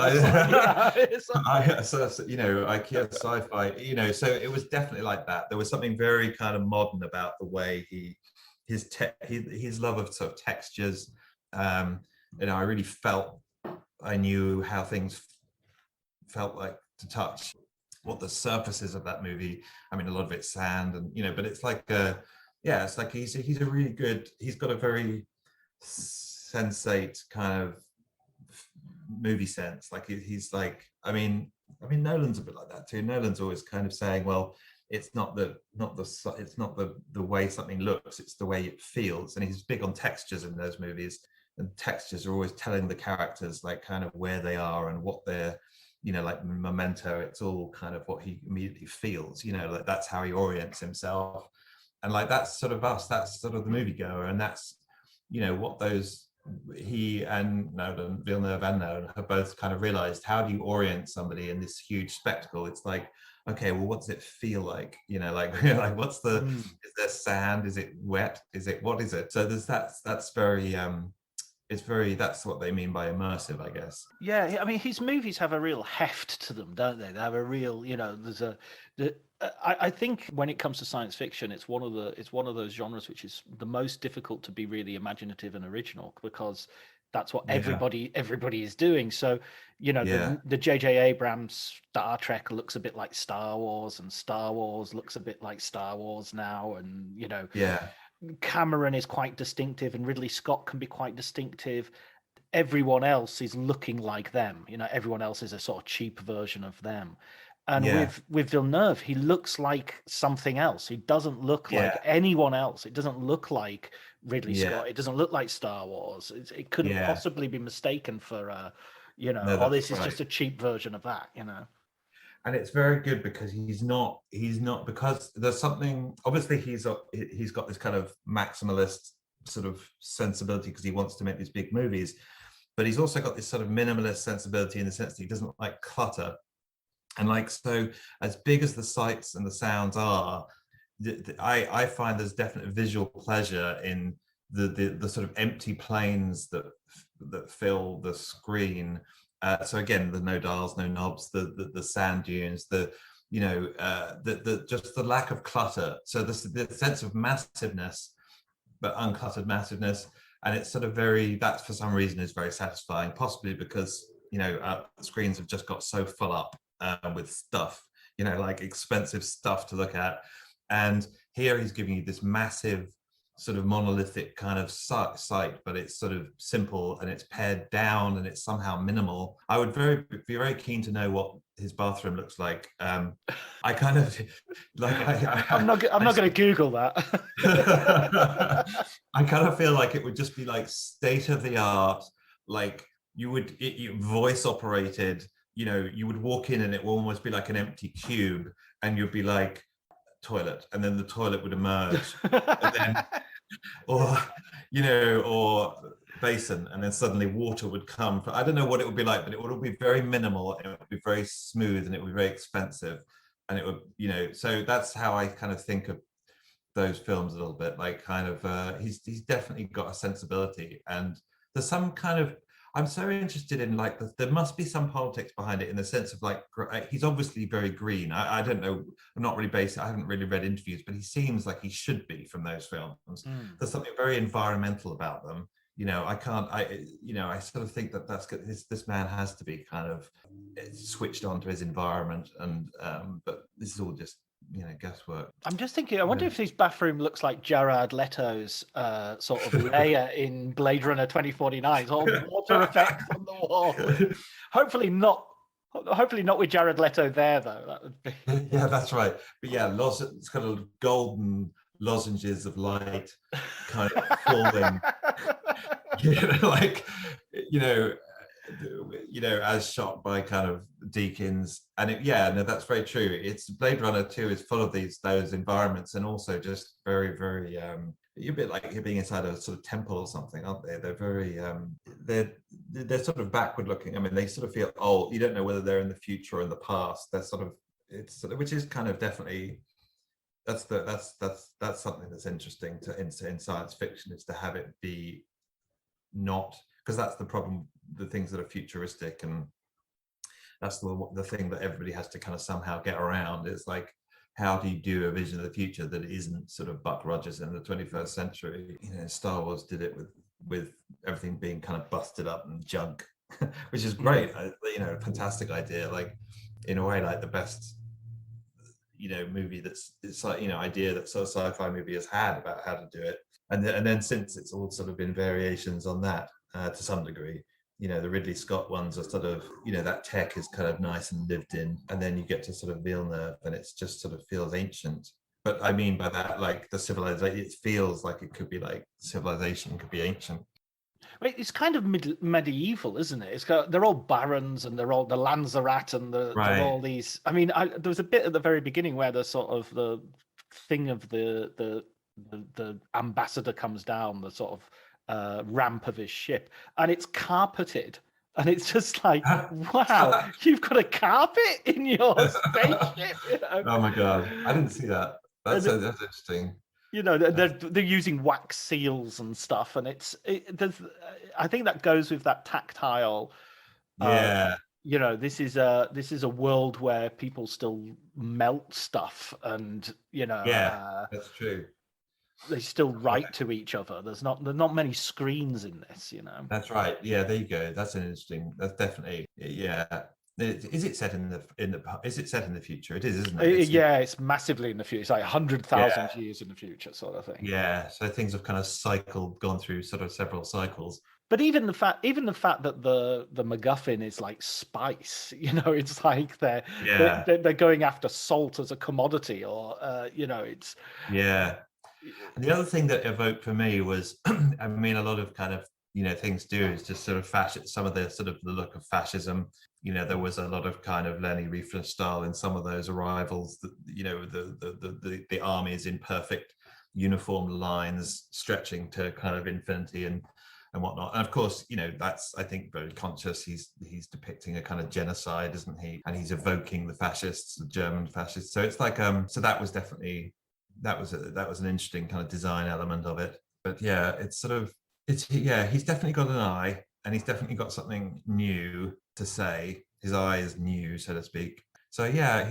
well. so, you know, IKEA sci-fi, you know, so it was definitely like that. There was something very kind of modern about the way his love of sort of textures. You know, I really felt, I knew how things felt like to touch, what the surfaces of that movie. I mean, a lot of it's sand, and, you know, but it's like yeah, it's like he's a really good, he's got a very sensate kind of movie sense. Like he's like, I mean Nolan's a bit like that too. Nolan's always kind of saying, well, it's not the way something looks, it's the way it feels. And he's big on textures in those movies, and textures are always telling the characters like kind of where they are and what they're, you know, like Memento, it's all kind of what he immediately feels, you know, like that's how he orients himself. And like, that's sort of us, that's sort of the moviegoer, and that's, you know, what those, he and Nolan, Villeneuve and Nolan have both kind of realized, how do you orient somebody in this huge spectacle? It's like, okay, well, what does it feel like? You know, like, like what's the, is there sand? Is it wet? Is it, what is it? So there's that's very, it's very, that's what they mean by immersive, I guess. Yeah, I mean, his movies have a real heft to them, don't they? They have a real, you know, I think when it comes to science fiction, it's one of those genres which is the most difficult to be really imaginative and original, because that's what everybody is doing. So, you know, the J.J. Abrams Star Trek looks a bit like Star Wars, and Star Wars looks a bit like Star Wars now, and, you know, Cameron is quite distinctive, and Ridley Scott can be quite distinctive. Everyone else is looking like them. You know, everyone else is a sort of cheap version of them. And with Villeneuve, he looks like something else. He doesn't look like anyone else. It doesn't look like Ridley Scott. It doesn't look like Star Wars. It couldn't possibly be mistaken for, you know, no, this is just a cheap version of that, you know. And it's very good because he's not, because there's something, obviously he's got this kind of maximalist sort of sensibility because he wants to make these big movies, but he's also got this sort of minimalist sensibility in the sense that he doesn't like clutter. And like, so as big as the sights and the sounds are, I find there's definite visual pleasure in the sort of empty planes that fill the screen. So again, the no dials, no knobs, the sand dunes, you know, just the lack of clutter. So the sense of massiveness, but uncluttered massiveness, and it's sort of that for some reason is very satisfying. Possibly because, you know, screens have just got so full up with stuff, you know, like expensive stuff to look at, and here he's giving you this massive sort of monolithic kind of site, but it's sort of simple and it's pared down and it's somehow minimal. I would be very keen to know what his bathroom looks like. I kind of like I'm not going to Google that. I kind of feel like it would just be like state of the art, like you voice operated. You would walk in and it will almost be like an empty cube, and you'd be like, toilet, and then the toilet would emerge, and then, or basin, and then suddenly water would come. I don't know what it would be like, but it would all be very minimal, and it would be very smooth, and it would be very expensive, and it would, so that's how I kind of think of those films a little bit, like kind of he's definitely got a sensibility, and there's some kind of, I'm so interested in like there must be some politics behind it, in the sense of like he's obviously very green. I don't know, I'm not really I haven't really read interviews, but he seems like he should be from those films. There's something very environmental about them. I sort of think that that's good. This man has to be kind of switched on to his environment, and but this is all just guesswork. I'm just thinking, I wonder if his bathroom looks like Jared Leto's sort of layer in Blade Runner 2049, sort of water effects on the wall. Hopefully not with Jared Leto there, though. That would be... Yeah, that's right. But yeah, it's kind of golden lozenges of light kind of falling, as shot by kind of Deakins. And that's very true. It's Blade Runner 2 is full of those environments, and also just very, very you're a bit like you're being inside a sort of temple or something, aren't they? They're very they're sort of backward looking. I mean, they sort of feel old. You don't know whether they're in the future or in the past. They're sort of, which is kind of definitely, that's something that's interesting in science fiction, is to have it be not, because that's the problem, the things that are futuristic, and that's the thing that everybody has to kind of somehow get around, is like, how do you do a vision of the future that isn't sort of Buck Rogers in the 21st century? Star Wars did it with everything being kind of busted up and junk, which is great. Fantastic idea. Like, in a way, like the best, movie it's like, idea that sort of sci-fi movie has had about how to do it. And then since, it's all sort of been variations on that to some degree. The Ridley Scott ones are sort of, that tech is kind of nice and lived in. And then you get to sort of Villeneuve, and it's just sort of feels ancient. But I mean by that, like the civilization, it feels like it could be like civilization could be ancient. Wait, it's kind of medieval, isn't it? They're all barons, and they're all the Lanzarat, and they're all these. I mean, there was a bit at the very beginning where the sort of the thing of the ambassador comes down the sort of ramp of his ship, and it's carpeted, and it's just like, wow, you've got a carpet in your spaceship. Oh my god, I didn't see that. That's interesting. They're using wax seals and stuff, and I think that goes with that tactile. This is a world where people still melt stuff, and that's true. They still write to each other. There's not many screens in this, That's right. Yeah, there you go. That's definitely, yeah. Is it set in the future? It is, isn't it? It's massively in the future. It's like 100,000 years in the future, sort of thing. Yeah. So things have kind of gone through sort of several cycles. But even the fact that the MacGuffin is like spice, it's like they're going after salt as a commodity, or it's And the other thing that evoked for me was, I mean, a lot of kind of things do is just sort of some of the sort of the look of fascism. There was a lot of kind of Leni Riefenstahl in some of those arrivals. That, the armies in perfect uniform lines stretching to kind of infinity and whatnot. And of course, that's, I think, very conscious. He's depicting a kind of genocide, isn't he? And he's evoking the fascists, the German fascists. So it's like, so that was definitely, that was an interesting kind of design element of it. But yeah, he's definitely got an eye, and he's definitely got something new to say. His eye is new, so to speak. So yeah,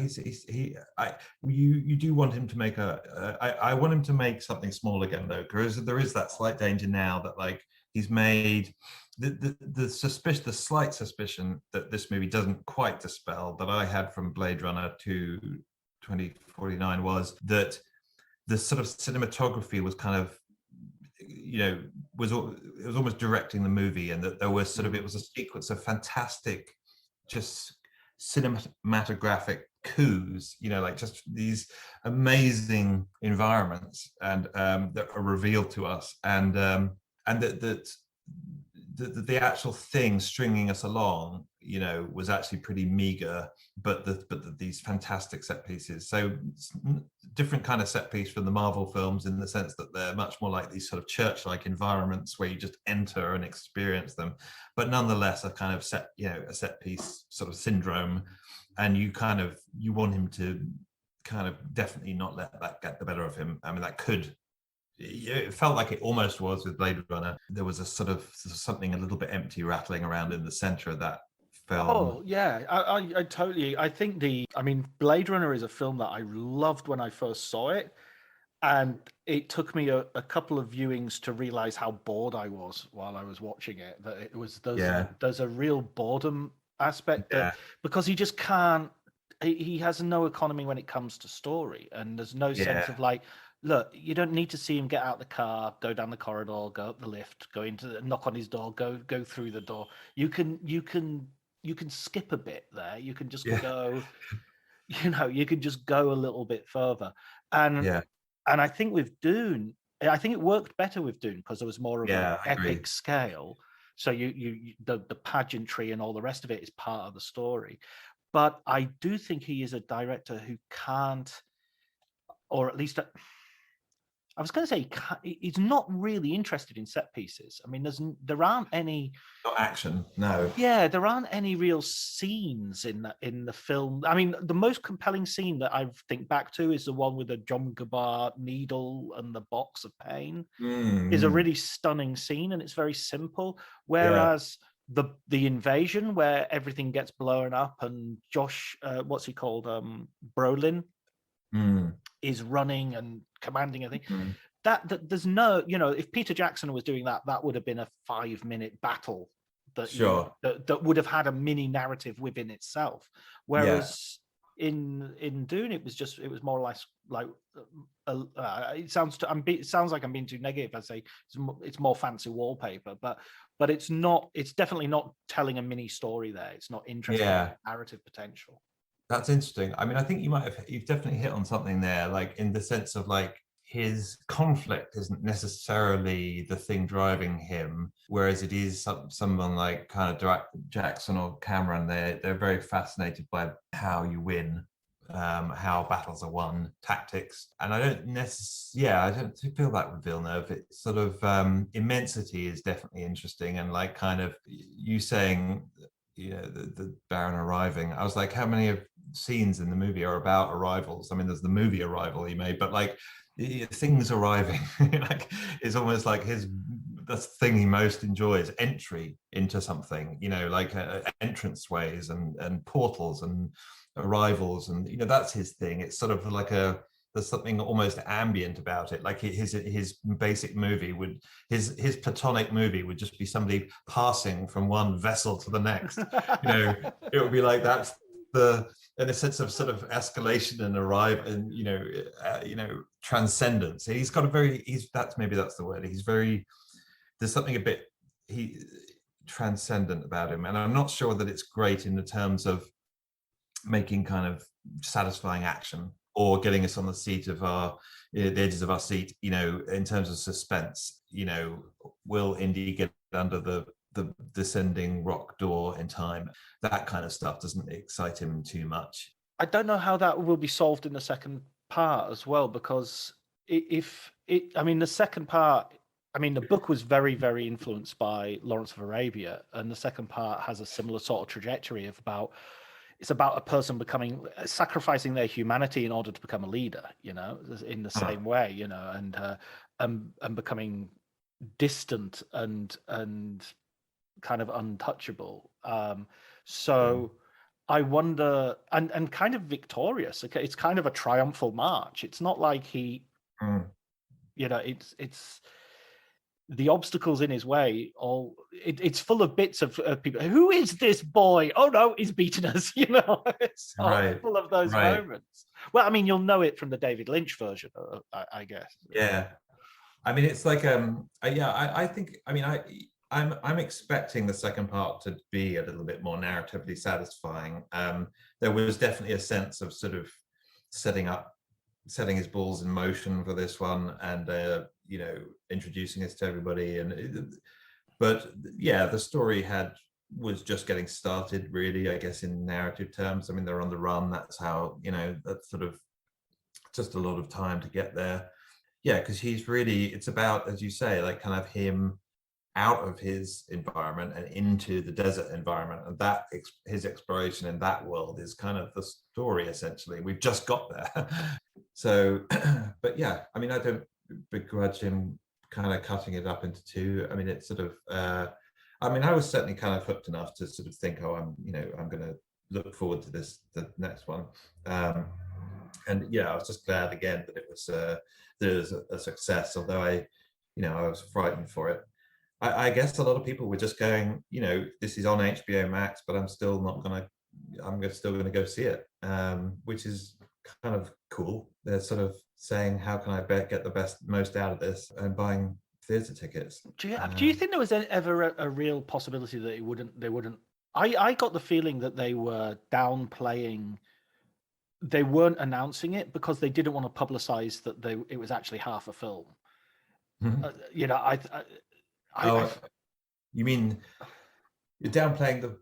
you do want him to make I want him to make something small again, though, because there is that slight danger now that, like, he's made the slight suspicion that this movie doesn't quite dispel, that I had from Blade Runner 2 2049, was that the sort of cinematography was kind of it was almost directing the movie, and that there was sort of, it was a sequence of fantastic, just cinematographic coups, like just these amazing environments, and that are revealed to us, and that the actual thing stringing us along, was actually pretty meager, but these fantastic set pieces. So different kind of set piece from the Marvel films, in the sense that they're much more like these sort of church-like environments where you just enter and experience them, but nonetheless a kind of a set piece sort of syndrome, and you want him to kind of definitely not let that get the better of him. I mean, it felt like it almost was with Blade Runner. There was a sort of something a little bit empty rattling around in the center of that film. Oh yeah, I totally. I think Blade Runner is a film that I loved when I first saw it, and it took me a couple of viewings to realize how bored I was while I was watching it. That it was there's a real boredom aspect because he just can't. He has no economy when it comes to story, and there's no sense of like, look, you don't need to see him get out the car, go down the corridor, go up the lift, knock on his door, go through the door. You can skip a bit there. You can just go, you can just go a little bit further. And I think with Dune, I think it worked better with Dune because there was more of an epic scale. So the pageantry and all the rest of it is part of the story. But I do think he is a director who can't, or at least I was going to say he's not really interested in set pieces. I mean, there aren't any. Not action, no. Yeah, there aren't any real scenes in the film. I mean, the most compelling scene that I think back to is the one with the John Gabar needle and the box of pain. Is a really stunning scene, and it's very simple. Whereas the invasion, where everything gets blown up, and Josh, what's he called, Brolin, is running and commanding a thing. That there's no, if Peter Jackson was doing that, that would have been a 5-minute battle that that would have had a mini narrative within itself. Whereas in Dune, it was more or less like it sounds like I'm being too negative. I say it's more fancy wallpaper, but it's not. It's definitely not telling a mini story there. It's not interesting narrative potential. That's interesting. I mean, I think you've definitely hit on something there, like in the sense of like his conflict isn't necessarily the thing driving him, whereas it is someone like kind of Jackson or Cameron. They're very fascinated by how you win, how battles are won, tactics. And I don't feel that with Villeneuve. It's sort of immensity is definitely interesting, and like kind of you saying, the Baron arriving. I was like, how many of scenes in the movie are about arrivals? I mean, there's the movie Arrival he made, but like things arriving, like it's almost like the thing he most enjoys, entry into something, like entrance ways and portals and arrivals, and that's his thing. It's sort of like there's something almost ambient about it. Like his basic movie his platonic movie would just be somebody passing from one vessel to the next. It would be like that's in a sense of sort of escalation and arrive and transcendence. He's got that's the word. There's something a bit transcendent about him, and I'm not sure that it's great in the terms of making kind of satisfying action or getting us on the seat of the edges of our seat, in terms of suspense. Will Indy get under the descending rock door in time? That kind of stuff doesn't excite him too much. I don't know how that will be solved in the second part as well, because the second part, the book was very, very influenced by Lawrence of Arabia, and the second part has a similar sort of trajectory it's about a person sacrificing their humanity in order to become a leader, in the same way, and becoming distant and kind of untouchable. I wonder, and kind of victorious. Okay, it's kind of a triumphal march. It's not like it's the obstacles in his way. It's full of bits of people. Who is this boy? Oh no, he's beaten us. It's full of those moments. Well, you'll know it from the David Lynch version, I guess. Yeah. I mean, it's like yeah, I think, I mean, I'm expecting the second part to be a little bit more narratively satisfying. There was definitely a sense of sort of setting his balls in motion for this one, and you know, introducing us to everybody, but yeah, the story was just getting started, really, I guess, in narrative terms. I mean, they're on the run. That's how, you know, that's sort of just a lot of time to get there. Yeah, because it's about, as you say, like kind of him out of his environment and into the desert environment, and his exploration in that world is kind of the story, essentially. We've just got there. So but yeah, I mean, I don't begrudge him kind of cutting it up into two. I mean, it's sort of I mean, I was certainly kind of hooked enough to sort of think, oh, I'm going to look forward to the next one. And yeah, I was just glad again that it was a success, although I was frightened for it. I guess a lot of people were just going, you know, this is on HBO Max, but I'm still going to go see it, which is kind of cool. They're sort of saying, how can I get the most out of this, and buying theatre tickets. Do you think there was ever a real possibility that they wouldn't? I got the feeling that they were downplaying. They weren't announcing it because they didn't want to publicize that it was actually half a film. You know, you mean you're downplaying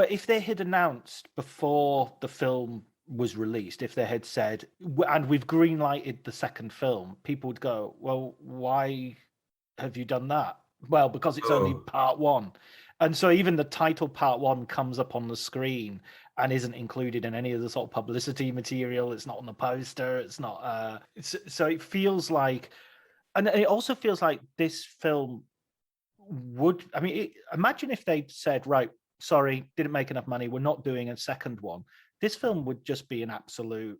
if they had announced before the film was released, if they had said, and we've greenlighted the second film, people would go, well, why have you done that? Well, because it's only part one. And so even the title part one comes up on the screen and isn't included in any of the sort of publicity material. It's not on the poster. It's not. So it feels like, and it also feels like this film would. I mean, imagine if they said, right, sorry, didn't make enough money. We're not doing a second one. This film would just be an absolute.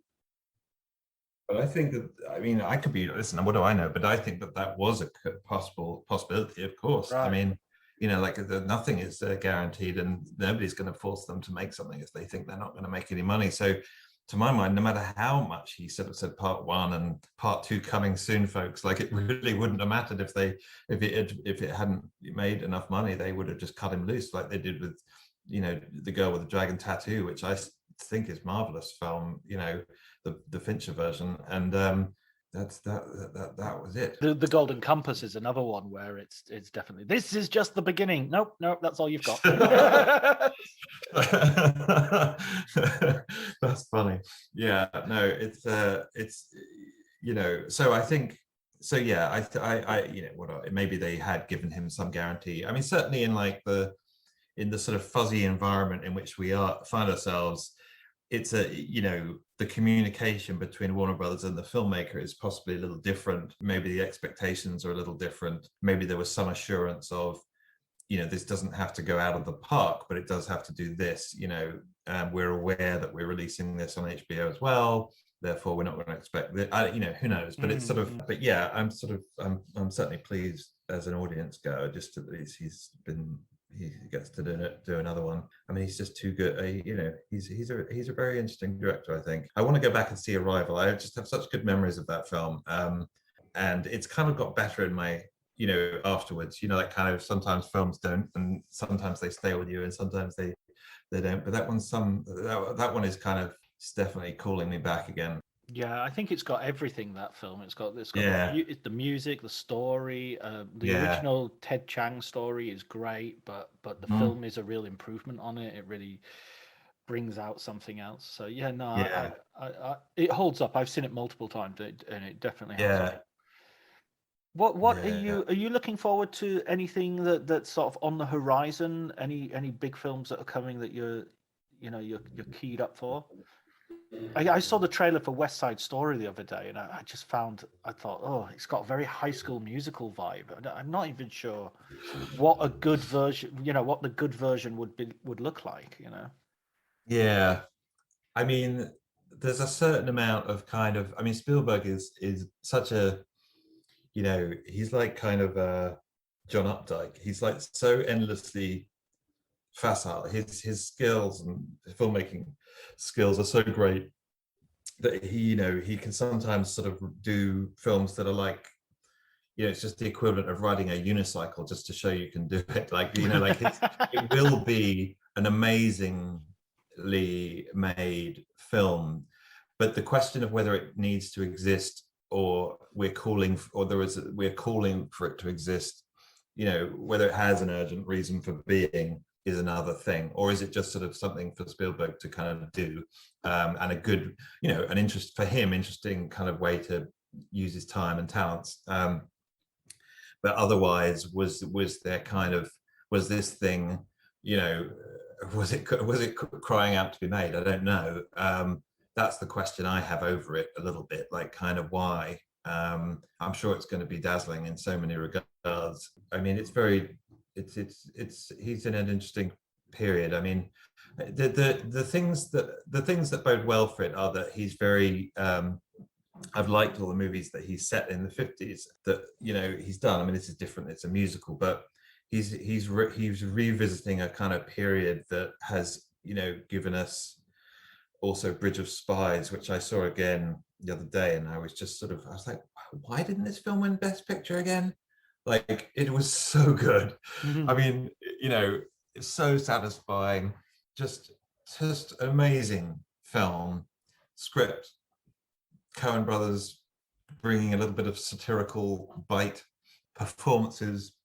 But I think that, I mean, I could be, listen, what do I know? But I think that was a possibility, of course. Right. I mean, you know, like nothing is guaranteed, and nobody's going to force them to make something if they think they're not going to make any money. So to my mind, no matter how much he sort of said part one and part two coming soon, folks, like it really wouldn't have mattered if it hadn't made enough money. They would have just cut him loose, like they did with, you know, The Girl with the Dragon Tattoo, which I think is marvelous film, you know, the Fincher version, and that was it. The Golden Compass is another one where it's definitely, this is just the beginning. Nope, that's all you've got. That's funny. Yeah, no, it's you know, so I think, so yeah, I you know, maybe they had given him some guarantee. I mean, certainly in the sort of fuzzy environment in which we find ourselves, it's you know, the communication between Warner Brothers and the filmmaker is possibly a little different. Maybe the expectations are a little different. Maybe there was some assurance of, you know, this doesn't have to go out of the park, but it does have to do this. You know, we're aware that we're releasing this on HBO as well. Therefore, we're not going to expect that. You know, who knows? But it's sort of. But yeah, I'm certainly pleased as an audience goer. Just at least he gets to do another one. I mean, he's just too good. You know, he's a very interesting director, I think. I want to go back and see Arrival. I just have such good memories of that film, and it's kind of got better in my, you know, afterwards. You know, that kind of, sometimes films don't, and sometimes they stay with you, and sometimes they don't. But that one is kind of, it's definitely calling me back again. Yeah, I think it's got everything, that film. It's got the music, the story. The original Ted Chiang story is great, but the film is a real improvement on it. It really brings out something else. So yeah, no, yeah. It holds up. I've seen it multiple times, and it definitely holds up. What are you looking forward to? Anything that's sort of on the horizon? Any big films that are coming that you're keyed up for? I saw the trailer for West Side Story the other day, and I thought, oh, it's got a very High School Musical vibe. I'm not even sure what a good version, what the good version would look like, Yeah, I mean, there's a certain amount of kind of, I mean, Spielberg is such a, he's like kind of John Updike. He's like so endlessly facile. His skills and filmmaking skills are so great. that he can sometimes sort of do films that are like, it's just the equivalent of riding a unicycle just to show you can do it. Like, like it will be an amazingly made film, but the question of whether it needs to exist or we're calling for it to exist, whether it has an urgent reason for being is another thing, or is it just sort of something for Spielberg to kind of do, and a good, an interest for him, interesting kind of way to use his time and talents. But otherwise, was this thing, was it crying out to be made? I don't know. That's the question I have over it a little bit, like kind of why. I'm sure it's going to be dazzling in so many regards. I mean, he's in an interesting period. I mean, the things that bode well for it are that he's very I've liked all the movies that he's set in the 50s that he's done. I mean, this is different, it's a musical, but he's revisiting a kind of period that has given us also Bridge of Spies, which I saw again the other day, and I was like, why didn't this film win Best Picture again? Like, it was so good. I mean, it's so satisfying, just amazing film, script, Coen brothers bringing a little bit of satirical bite, performances,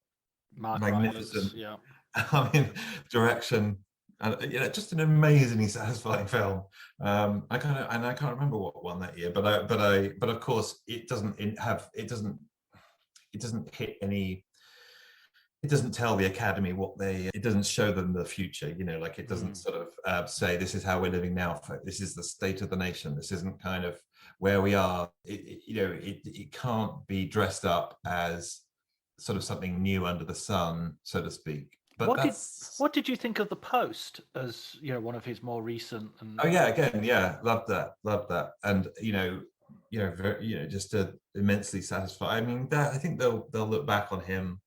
Mark magnificent. Rylance, yeah. I mean, direction, and just an amazingly satisfying film. I can't remember what won that year, but of course it doesn't hit any. It doesn't tell the Academy it doesn't show them the future, like it doesn't sort of say this is how we're living now. This is the state of the nation. This isn't kind of where we are. It can't be dressed up as sort of something new under the sun, so to speak. But what did you think of The Post as one of his more recent? Oh yeah, again, yeah, loved that, and just immensely satisfied. I mean, I think they'll look back on him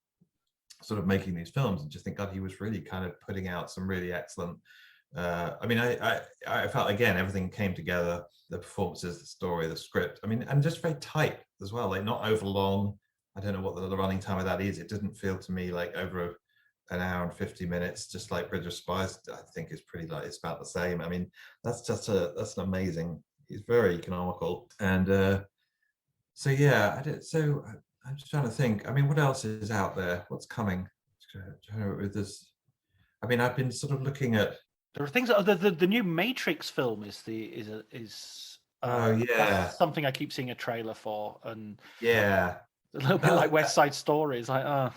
sort of making these films and just think, God, he was really kind of putting out some really excellent. I mean, I felt again everything came together: the performances, the story, the script. I mean, and just very tight as well, like not over long. I don't know what the running time of that is. It didn't feel to me like over an hour and 50 minutes, just like Bridge of Spies. I think is pretty like it's about the same. I mean, that's an amazing. He's very economical, and so yeah, I did. So I'm just trying to think. I mean, what else is out there? What's coming with this? I mean, I've been sort of looking at. There are things. The new Matrix film is oh yeah, something I keep seeing a trailer for, and yeah, a little bit like West Side Story. It's like, oh,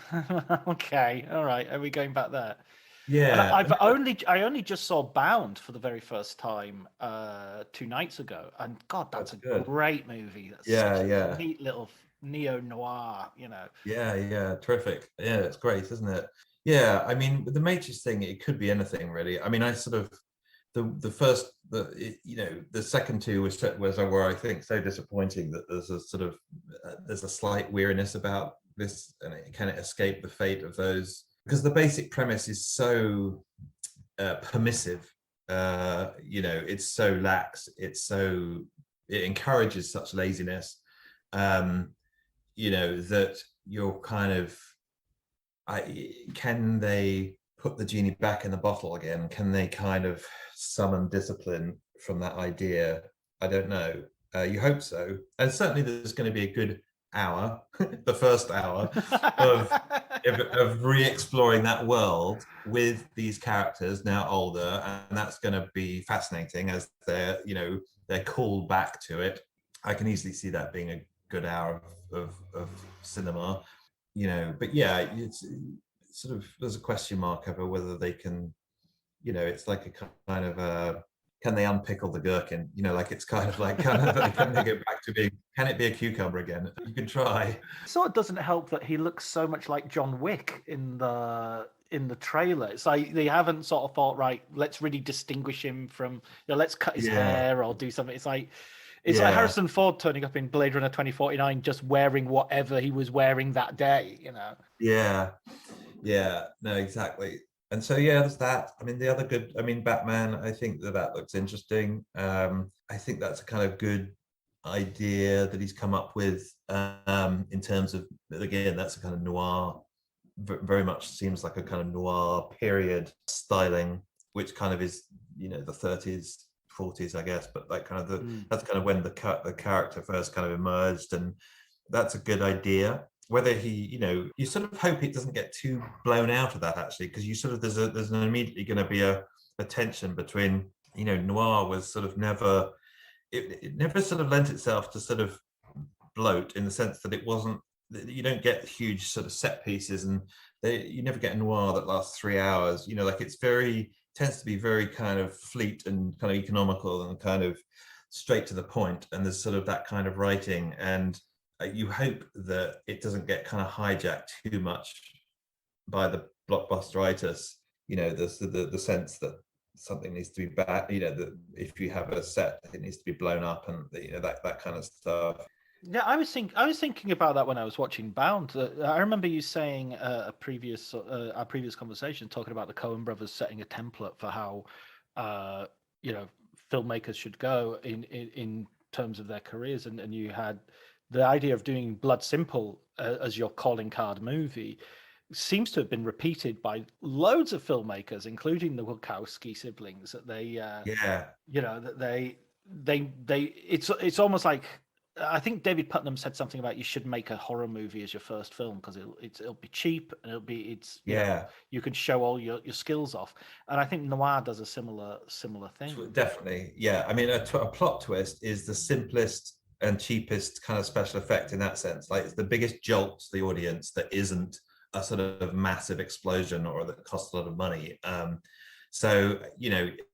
okay, all right, are we going back there? Yeah, and I only just saw Bound for the very first time 2 nights ago, and God, that's a good. Great movie. That's yeah, neat little neo noir, Yeah, terrific. Yeah, it's great, isn't it? Yeah, I mean, with the Matrix thing, it could be anything really. I mean, I sort of the second two were I think so disappointing that there's a sort of there's a slight weariness about this, and can it escape the fate of those? Because the basic premise is so permissive. It's so lax. It encourages such laziness. That you're kind of, can they put the genie back in the bottle again? Can they kind of summon discipline from that idea? I don't know. You hope so. And certainly there's going to be a good hour, the first hour of re-exploring that world with these characters now older, and that's going to be fascinating as they're called back to it. I can easily see that being a good hour of cinema, but yeah, it's sort of, there's a question mark over whether they can, it's like a kind of can they unpickle the gherkin? Like it's kind of like, can they get back to being, can it be a cucumber again? You can try. It sort of doesn't help that he looks so much like John Wick in the trailer. It's like they haven't sort of thought, right, let's really distinguish him from, let's cut his hair or do something. It's like Harrison Ford turning up in Blade Runner 2049 just wearing whatever he was wearing that day, Yeah, no, exactly. And so yeah, there's that. I mean, the other good, I mean, Batman, I think that looks interesting. I think that's a kind of good idea that he's come up with, in terms of, again, that's a kind of noir, very much seems like a kind of noir period styling, which kind of is, the 30s, 40s, I guess, but like kind of that's kind of when the character first kind of emerged, and that's a good idea. Whether he, you sort of hope it doesn't get too blown out of that, actually, because you sort of there's an immediately going to be a tension between, noir was sort of never, it never sort of lent itself to sort of bloat, in the sense that it wasn't, you don't get huge sort of set pieces, and you never get a noir that lasts 3 hours. Like it's tends to be very kind of fleet and kind of economical and kind of straight to the point, and there's sort of that kind of writing, and you hope that it doesn't get kind of hijacked too much by the blockbusteritis, the sense that something needs to be bad, that if you have a set, it needs to be blown up, and that kind of stuff. Yeah, I was thinking about that when I was watching Bound. I remember you saying our previous conversation, talking about the Coen brothers setting a template for how filmmakers should go in terms of their careers, and you had the idea of doing Blood Simple as your calling card movie. Seems to have been repeated by loads of filmmakers, including the Wachowski siblings. That they, that it's almost like, I think David Putnam said something about you should make a horror movie as your first film, because it'll be cheap, and you can show all your skills off. And I think noir does a similar thing. Definitely, yeah. I mean, a plot twist is the simplest and cheapest kind of special effect in that sense. Like, it's the biggest jolt to the audience that isn't a sort of massive explosion or that costs a lot of money. So,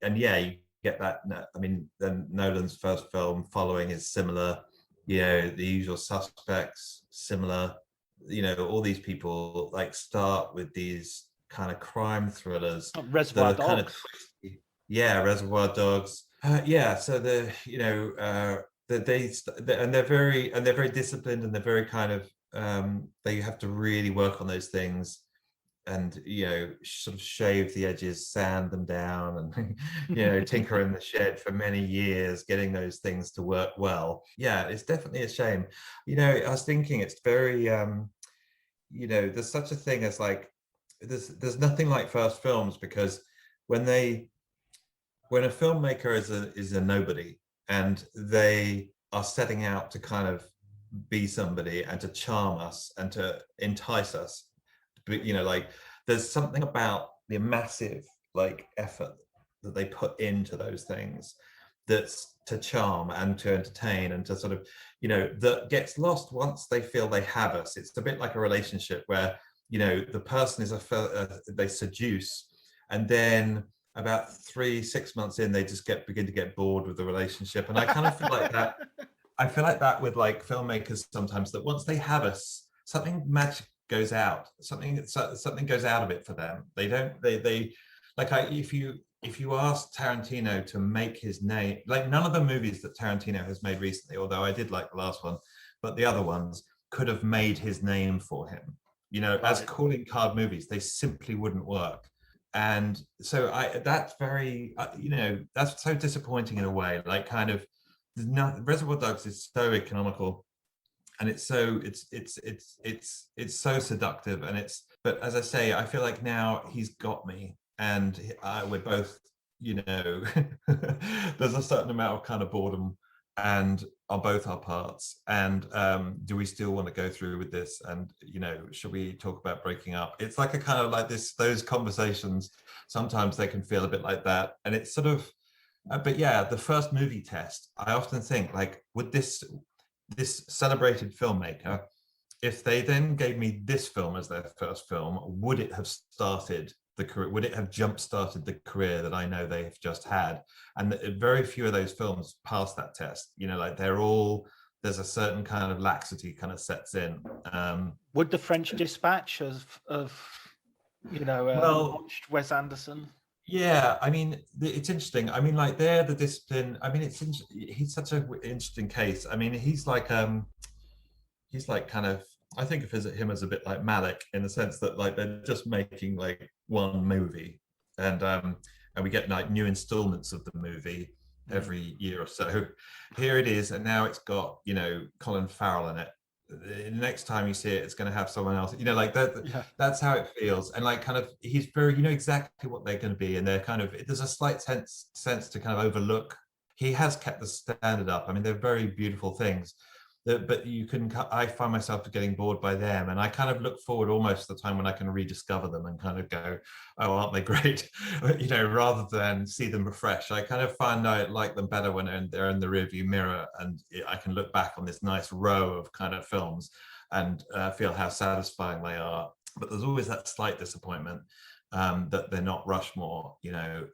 and yeah, you get that. I mean, then Nolan's first film following is similar. The Usual Suspects, similar. All these people like start with these kind of crime thrillers. Reservoir Dogs. Kind of twisty. Yeah, Reservoir Dogs. So they're very disciplined, and they're very kind of, they have to really work on those things, and sort of shave the edges, sand them down, and tinker in the shed for many years getting those things to work well. Yeah, it's definitely a shame. I was thinking, it's very, there's such a thing as like, there's nothing like first films, because when a filmmaker is a nobody, and they are setting out to kind of be somebody and to charm us and to entice us, like, there's something about the massive like effort that they put into those things that's to charm and to entertain and to sort of, that gets lost once they feel they have us. It's a bit like a relationship where, the person is they seduce, and then about 3-6 months in, they just begin to get bored with the relationship. And I kind of feel like that. I feel like that with like filmmakers sometimes, that once they have us, something magic goes out. Something goes out of it for them. They don't. They like, if you ask Tarantino to make his name, like, none of the movies that Tarantino has made recently, although I did like the last one, but the other ones could have made his name for him. Right. As calling card movies, they simply wouldn't work. And so that's very, that's so disappointing in a way. Like, kind of, Reservoir Dogs is so economical, and it's so seductive, and but as I say, I feel like now he's got me, and we're both, there's a certain amount of kind of boredom, and on both our parts, and do we still want to go through with this, and should we talk about breaking up? It's like a kind of like those conversations, sometimes they can feel a bit like that, and it's sort of, but yeah, the first movie test, I often think, like, would this celebrated filmmaker, if they then gave me this film as their first film, would it have started the career? Would it have jump-started the career that I know they've just had? And very few of those films pass that test. Like, there's a certain kind of laxity kind of sets in. Would the French Dispatch launched Wes Anderson? Yeah, I mean, it's interesting. I mean, like, they're the discipline. I mean, he's such an interesting case. I mean, he's like kind of I think of him as a bit like Malick, in the sense that like they're just making like one movie, and we get like new installments of the movie every year or so. Here it is, and now it's got, you know, Colin Farrell in it. The next time you see it, it's going to have someone else, you know, like that. Yeah. That's how it feels. And like, kind of, he's very, you know, exactly what they're going to be, and they're kind of, there's a slight sense to kind of overlook. He has kept the standard up. I mean, they're very beautiful things, but you can, I find myself getting bored by them, and I kind of look forward almost to the time when I can rediscover them and kind of go, oh, aren't they great? You know, rather than see them afresh. I kind of find I like them better when they're in the rearview mirror, and I can look back on this nice row of kind of films and feel how satisfying they are. But there's always that slight disappointment that they're not Rushmore, you know,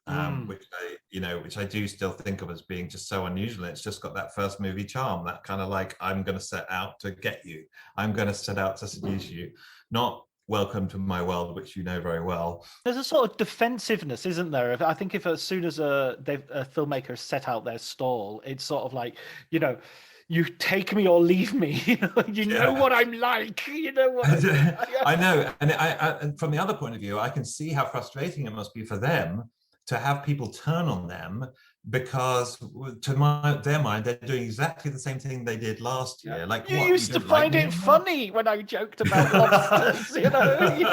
which I do still think of as being just so unusual. It's just got that first movie charm, that kind of like, I'm going to set out to get you, I'm going to set out to seduce you, not welcome to my world, which you know very well. There's a sort of defensiveness, isn't there? I think if as soon as a filmmaker set out their stall, it's sort of like, you know, you take me or leave me. You know what I'm like. You know what I know, and from the other point of view, I can see how frustrating it must be for them to have people turn on them, because to their mind, they're doing exactly the same thing they did last year. Like, you what, used to find it funny when I joked about lobsters, you know.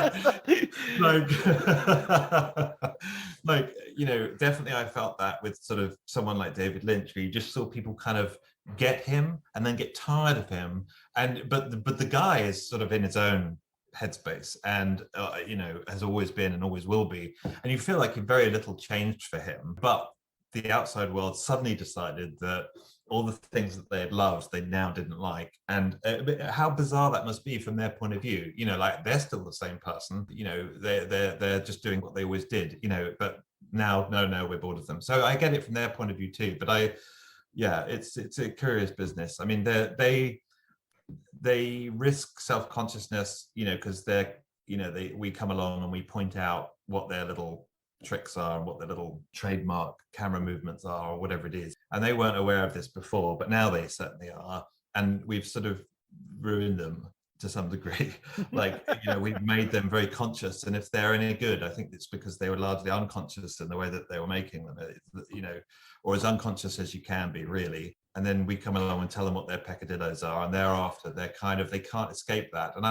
Like, you know, definitely I felt that with sort of someone like David Lynch, where you just saw people kind of get him and then get tired of him, and but the guy is sort of in his own headspace, and you know, has always been and always will be, and you feel like very little changed for him. But the outside world suddenly decided that all the things that they had loved, they now didn't like. And how bizarre that must be from their point of view. You know, like, they're still the same person, you know, they're just doing what they always did, you know, but now, no, we're bored of them. So I get it from their point of view too. But it's a curious business. I mean, they risk self-consciousness, you know, because we come along and we point out what their little tricks are and what their little trademark camera movements are, or whatever it is, and they weren't aware of this before, but now they certainly are, and we've sort of ruined them to some degree. Like, you know, we've made them very conscious, and if they're any good, I think it's because they were largely unconscious in the way that they were making them, you know, or as unconscious as you can be, really. And then we come along and tell them what their peccadillos are, and thereafter they can't escape that. And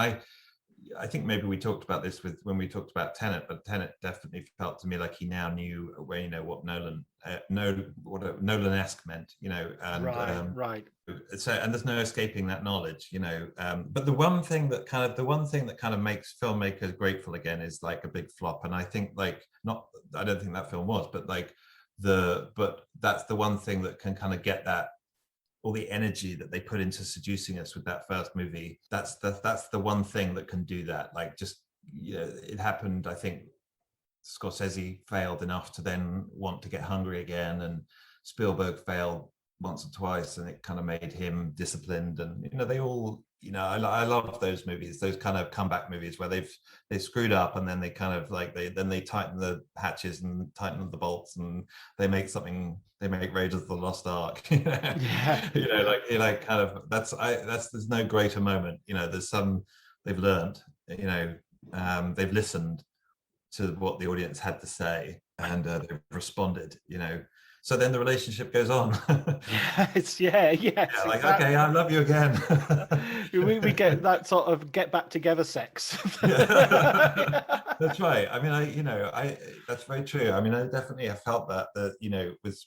I think maybe we talked about this when we talked about Tenet, but Tenet definitely felt to me like he now knew where, you know, what Nolan-esque meant, you know, and right. So, and there's no escaping that knowledge, you know. But the one thing that kind of makes filmmakers grateful again is like a big flop, and I think I don't think that film was, but but that's the one thing that can kind of get that, all the energy that they put into seducing us with that first movie. That's the one thing that can do that. Like, just, you know, it happened. I think Scorsese failed enough to then want to get hungry again, and Spielberg failed once or twice, and it kind of made him disciplined. And, you know, they all, you know, I love those movies, those kind of comeback movies where they screwed up, and then they kind of like they tighten the hatches and tighten the bolts, and they make Raiders of the Lost Ark. You know? Yeah. You know, like kind of there's no greater moment. You know, there's some, they've learned, you know, they've listened to what the audience had to say, and they've responded, you know. So then the relationship goes on. Yes, like, exactly. okay, I love you again. we get that sort of get back together sex. That's right. I mean, that's very true. I mean, I definitely have felt that you know, with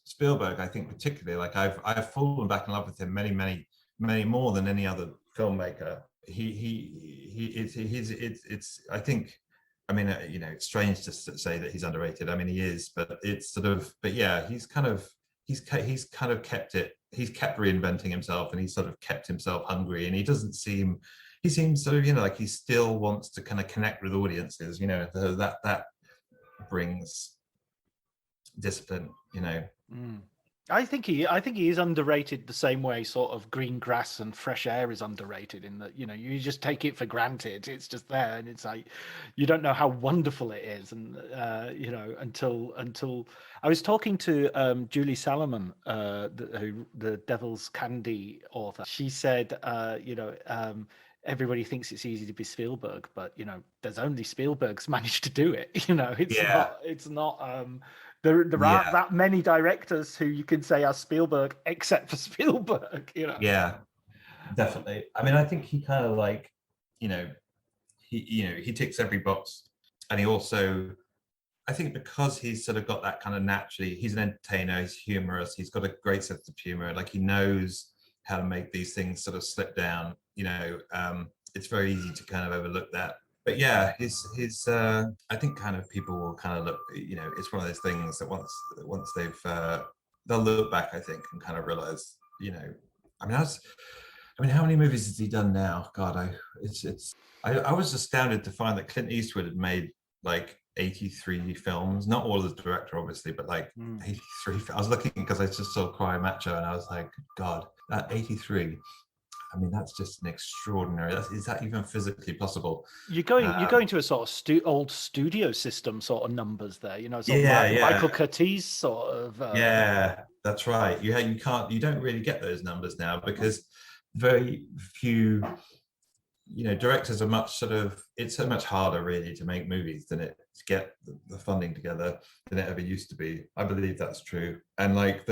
Spielberg, I think particularly, like, I've fallen back in love with him many more than any other filmmaker. It's I think, I mean, you know, it's strange to say that he's underrated. I mean, he is, but it's sort of, but yeah, he's kind of kept it. He's kept reinventing himself, and he's sort of kept himself hungry. And he seems sort of, you know, like he still wants to kind of connect with audiences. You know, that brings discipline. You know. I think he is underrated the same way sort of green grass and fresh air is underrated, in that, you know, you just take it for granted. It's just there, and it's like you don't know how wonderful it is, and you know, until I was talking to Julie Salomon, the Devil's Candy author. She said, you know, everybody thinks it's easy to be Spielberg, but there's only Spielberg's managed to do it. Yeah. It's not. There aren't that many directors who you can say are Spielberg, except for Spielberg. Yeah, definitely. I mean, I think he kind of like, he ticks every box, and he also, I think, because he's sort of got that kind of naturally, he's an entertainer, he's humorous, he's got a great sense of humor, like he knows how to make these things sort of slip down. It's very easy to kind of overlook that. But yeah, his I think kind of people will kind of look, it's one of those things that once they've they'll look back, I think, and kind of realize, I mean, how many movies has he done now? God, I was astounded to find that Clint Eastwood had made like 83 films. Not all as director, obviously, but like 83. I was looking because I just saw Cry Macho, and I was like, God, that 83. I mean, that's just an extraordinary. Is that even physically possible? You're going to a sort of old studio system sort of numbers there. Michael Curtiz sort of. Yeah, that's right. You don't really get those numbers now because very few, directors are it's so much harder really to make movies to get the funding together than it ever used to be. I believe that's true. And like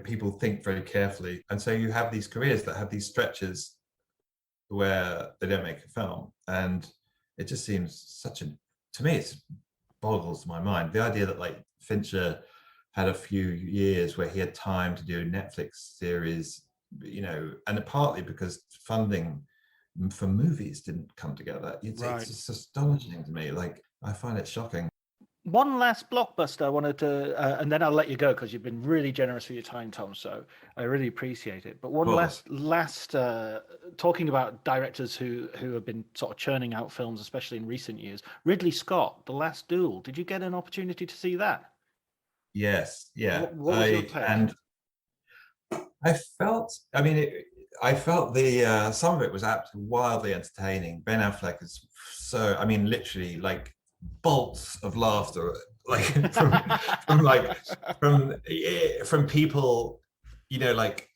people think very carefully. And so you have these careers that have these stretches where they don't make a film. And it just seems to me, it boggles my mind. The idea that like Fincher had a few years where he had time to do a Netflix series, and partly because funding for movies didn't come together. It's just astonishing to me. Like, I find it shocking. One last blockbuster I wanted to, and then I'll let you go because you've been really generous with your time, Tom. So I really appreciate it. But one last talking about directors who have been sort of churning out films, especially in recent years. Ridley Scott, The Last Duel. Did you get an opportunity to see that? Yes. Yeah. What was your take? And I felt the some of it was absolutely wildly entertaining. Ben Affleck is literally like bolts of laughter, like from people, like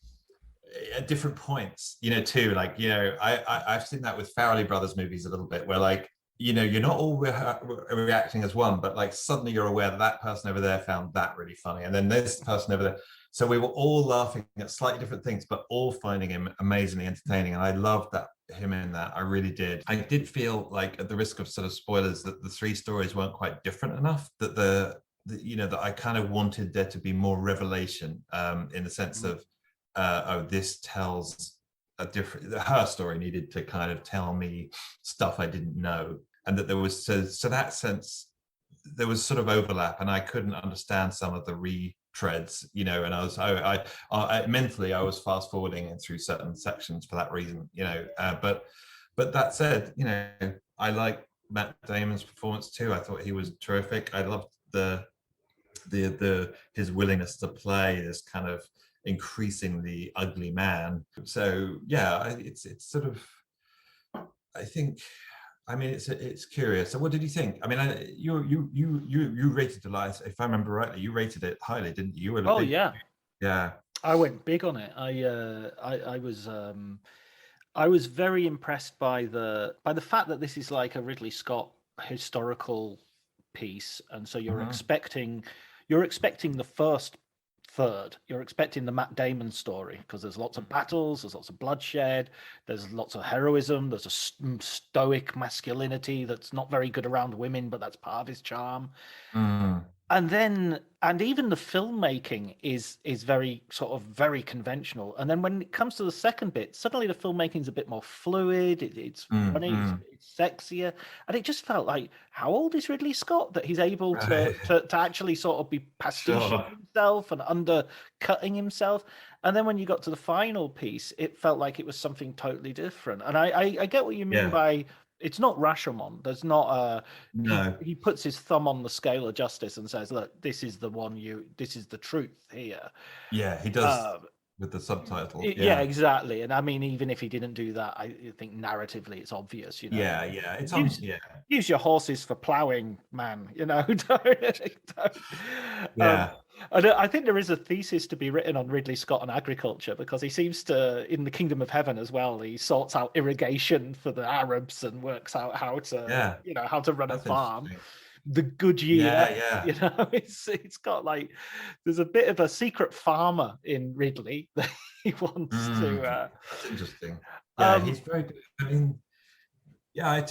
at different points, too. Like, I've seen that with Farrelly Brothers movies a little bit, where like, you're not all reacting as one, but like suddenly you're aware that person over there found that really funny, and then this person over there. So we were all laughing at slightly different things, but all finding him amazingly entertaining. And I loved him in that. I really did. I did feel like, at the risk of sort of spoilers, that the three stories weren't quite different enough. That that I kind of wanted there to be more revelation, in the sense of, this tells a different. Her story needed to kind of tell me stuff I didn't know, and that there was so that sense there was sort of overlap, and I couldn't understand some of the retreads, and I mentally I was fast forwarding through certain sections for that reason, but that said, I like Matt Damon's performance too. I thought he was terrific. I loved his willingness to play this kind of increasingly ugly man. So yeah, it's sort of, I think, I mean, it's curious. So what did you think? I mean, you rated it, if I remember rightly, you rated it highly, didn't you? Yeah. I went big on it. I was very impressed by the fact that this is like a Ridley Scott historical piece, and so you're expecting the first third. You're expecting the Matt Damon story, because there's lots of battles, there's lots of bloodshed, there's lots of heroism, there's a stoic masculinity that's not very good around women, but that's part of his charm. And even the filmmaking is very sort of very conventional. And then when it comes to the second bit, suddenly the filmmaking is a bit more fluid. It's funny, it's sexier, and it just felt like, how old is Ridley Scott that he's able to actually sort of be pastiching himself and undercutting himself? And then when you got to the final piece, it felt like it was something totally different. And I get what you mean by, it's not Rashomon. There's not no. He puts his thumb on the scale of justice and says, "Look, this is the one. This is the truth here." Yeah, he does with the subtitle. Yeah, exactly. And I mean, even if he didn't do that, I think narratively it's obvious. Yeah, it's use your horses for ploughing, man. Yeah. I think there is a thesis to be written on Ridley Scott and agriculture, because he seems to, in the Kingdom of Heaven as well, he sorts out irrigation for the Arabs and works out how to, Yeah, how to run a that's farm. interesting. The good Yeah, year, yeah. it's got like, there's a bit of a secret farmer in Ridley that he wants to. That's interesting. Yeah, Um, he's very good. I mean, yeah,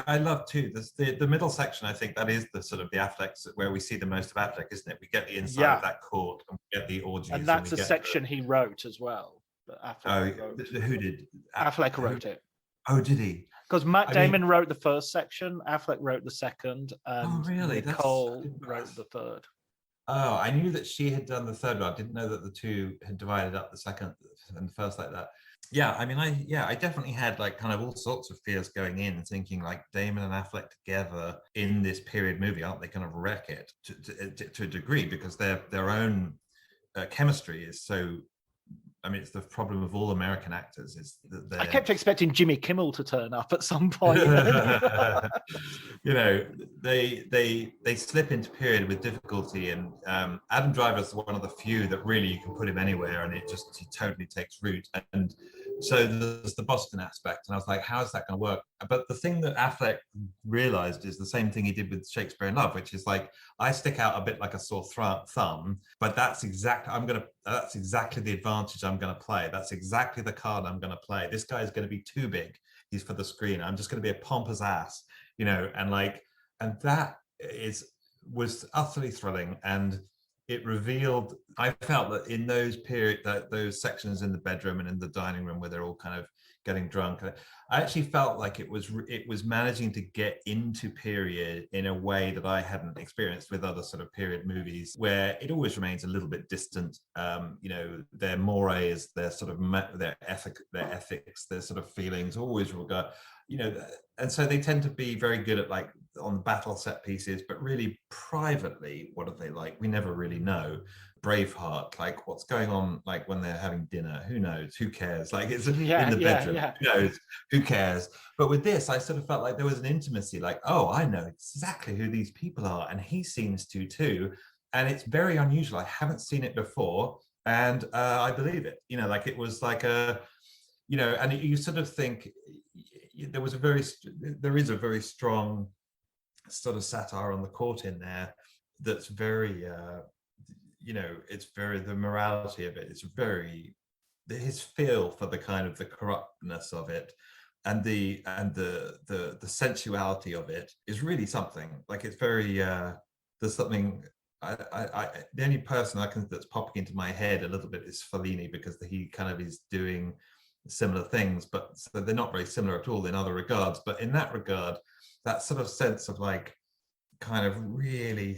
I love too. The middle section. I think that is the sort of the Affleck where we see the most of Affleck, isn't it? We get the inside of yeah, that court, and we get the and orgies, and we that's a get section he wrote as well. That Affleck wrote. who did? Affleck Who? wrote it. Oh, did he? Because Matt I mean, Damon wrote the first section, Affleck wrote the second, oh and really? Nicole wrote the third. Oh, I knew that she had done the third one. I didn't know that the two had divided up the second and the first like that. Yeah, I mean, I definitely had like kind of all sorts of fears going in and thinking like Damon and Affleck together in this period movie, aren't they going to wreck it to a degree, because their own chemistry is so. I mean, it's the problem of all American actors is that I they're kept expecting Jimmy Kimmel to turn up at some point. you know, they slip into period with difficulty, and Adam Driver's one of the few that really you can put him anywhere and he totally takes root. And so there's the Boston aspect, and I was like, how is that going to work? But the thing that Affleck realized is the same thing he did with Shakespeare in Love, which is like, I stick out a bit like a sore thumb, but that's exactly the advantage I'm going to play. That's exactly the card I'm going to play. This guy is going to be too big. He's for the screen. I'm just going to be a pompous ass, and that was utterly thrilling. And it revealed, I felt that in those sections in the bedroom and in the dining room where they're all kind of getting drunk, I actually felt like it was managing to get into period in a way that I hadn't experienced with other sort of period movies, where it always remains a little bit distant. Their mores, their sort of their ethics, their sort of feelings always regard, and so they tend to be very good at like on battle set pieces, but really privately, what are they like? We never really know. Braveheart, like what's going on, like when they're having dinner, who knows, who cares, like it's in the bedroom, who knows, who cares. But with this, I sort of felt like there was an intimacy, like, oh, I know exactly who these people are, and he seems to too, and it's very unusual. I haven't seen it before, and I believe it, like it was like and you sort of think there is a very strong sort of satire on the court in there that's very it's very, the morality of it is very, his feel for the kind of the corruptness of it and the sensuality of it is really something. Like it's very there's something. The only person that's popping into my head a little bit is Fellini, because he kind of is doing similar things, but so they're not very similar at all in other regards. But in that regard, that sort of sense of like kind of really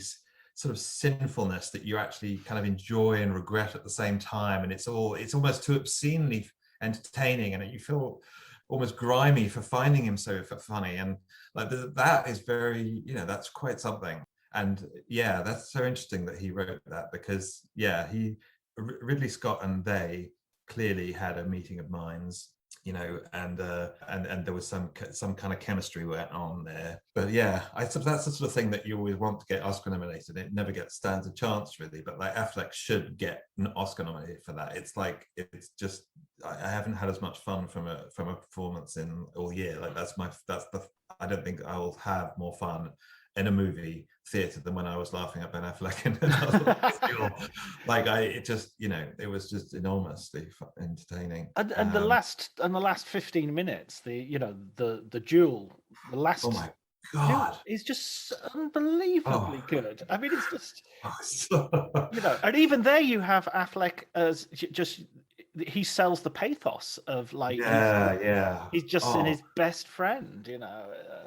sort of sinfulness that you actually kind of enjoy and regret at the same time, and it's almost too obscenely entertaining, and you feel almost grimy for finding him so funny, and like that is very, that's quite something. And yeah, that's so interesting that he wrote that, because Ridley Scott and they clearly had a meeting of minds, and there was some kind of chemistry went on there. But yeah, that's the sort of thing that you always want to get Oscar nominated. It never stands a chance really, but like Affleck should get an Oscar nominated for that. It's like, it's just, I haven't had as much fun from a performance in all year. Like I don't think I will have more fun in a movie theater than when I was laughing at Ben Affleck in another film. Like it was just enormously entertaining. And the last 15 minutes, the duel, the last. Oh my God, is just unbelievably good. I mean, it's just so... and even there you have Affleck as just, he sells the pathos of like, he's just in his best friend,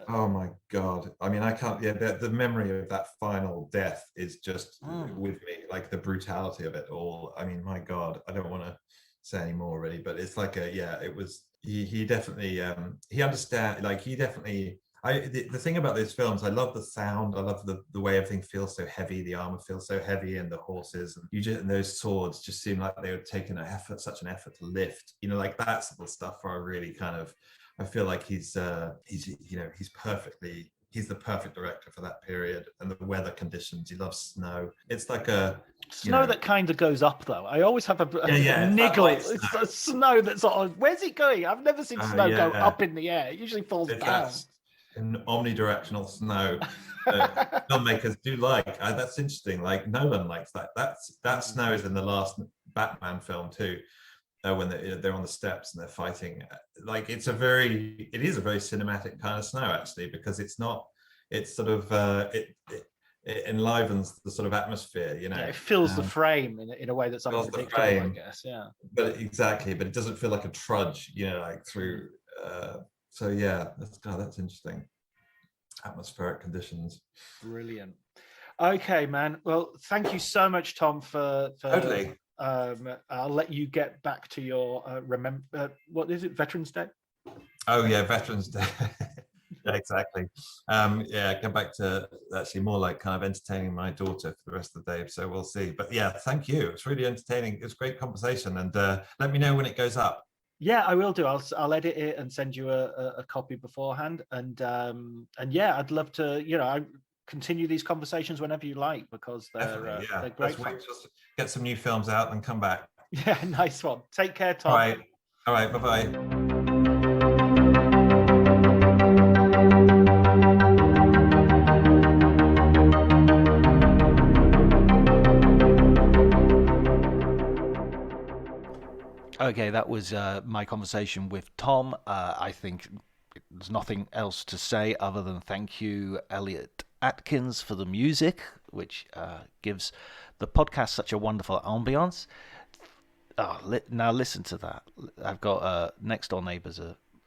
Oh my God, I mean, I can't. The memory of that final death is just with me, like the brutality of it all. I mean, my God, I don't want to say any more really, but it's like it was, he definitely he understand, like he definitely. The thing about those films, I love the sound. I love the way everything feels so heavy. The armor feels so heavy, and the horses, and those swords just seem like they were taking such an effort to lift. Like that sort of stuff. Where I really kind of, I feel like he's perfectly he's the perfect director for that period and the weather conditions. He loves snow. It's like a snow that kind of goes up, though. I always have a it's niggle. like It's a snow that's sort of, where's it going? I've never seen snow go up in the air. It usually falls down. An omnidirectional snow that filmmakers do like. That's interesting. Like Nolan likes that. That snow is in the last Batman film too, when they're on the steps and they're fighting. Like it is a very cinematic kind of snow actually, because it's sort of it enlivens the sort of atmosphere, you know. Yeah, it fills the frame in a way that's unpredictable, I guess. Yeah. But it doesn't feel like a trudge, you know, like through. So yeah, that's interesting. Atmospheric conditions. Brilliant. Okay, man. Well, thank you so much, Tom, for Totally. I'll let you get back to your what is it, Veterans Day? Oh yeah, Veterans Day. Yeah, exactly. Go back to actually more like kind of entertaining my daughter for the rest of the day. So we'll see. But yeah, thank you. It's really entertaining. It was a great conversation, and let me know when it goes up. Yeah, I will do. I'll edit it and send you a copy beforehand. And yeah, I'd love to, I continue these conversations whenever you like, because they're great. Let's wait, just get some new films out and come back. Yeah, nice one. Take care, Tom. All right. Bye-bye. Okay, that was my conversation with Tom. I think there's nothing else to say other than thank you, Elliot Atkins, for the music, which gives the podcast such a wonderful ambience. Now listen to that. I've got next door neighbours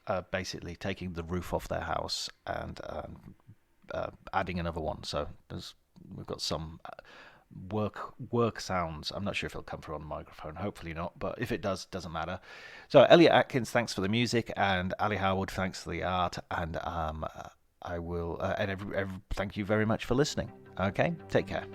are basically taking the roof off their house and adding another one. So we've got some work sounds. I'm not sure if it'll come through on the microphone. Hopefully not, but if it does, doesn't matter. So Elliot Atkins, thanks for the music, and Ali Howard, thanks for the art, and I will thank you very much for listening. Okay, take care.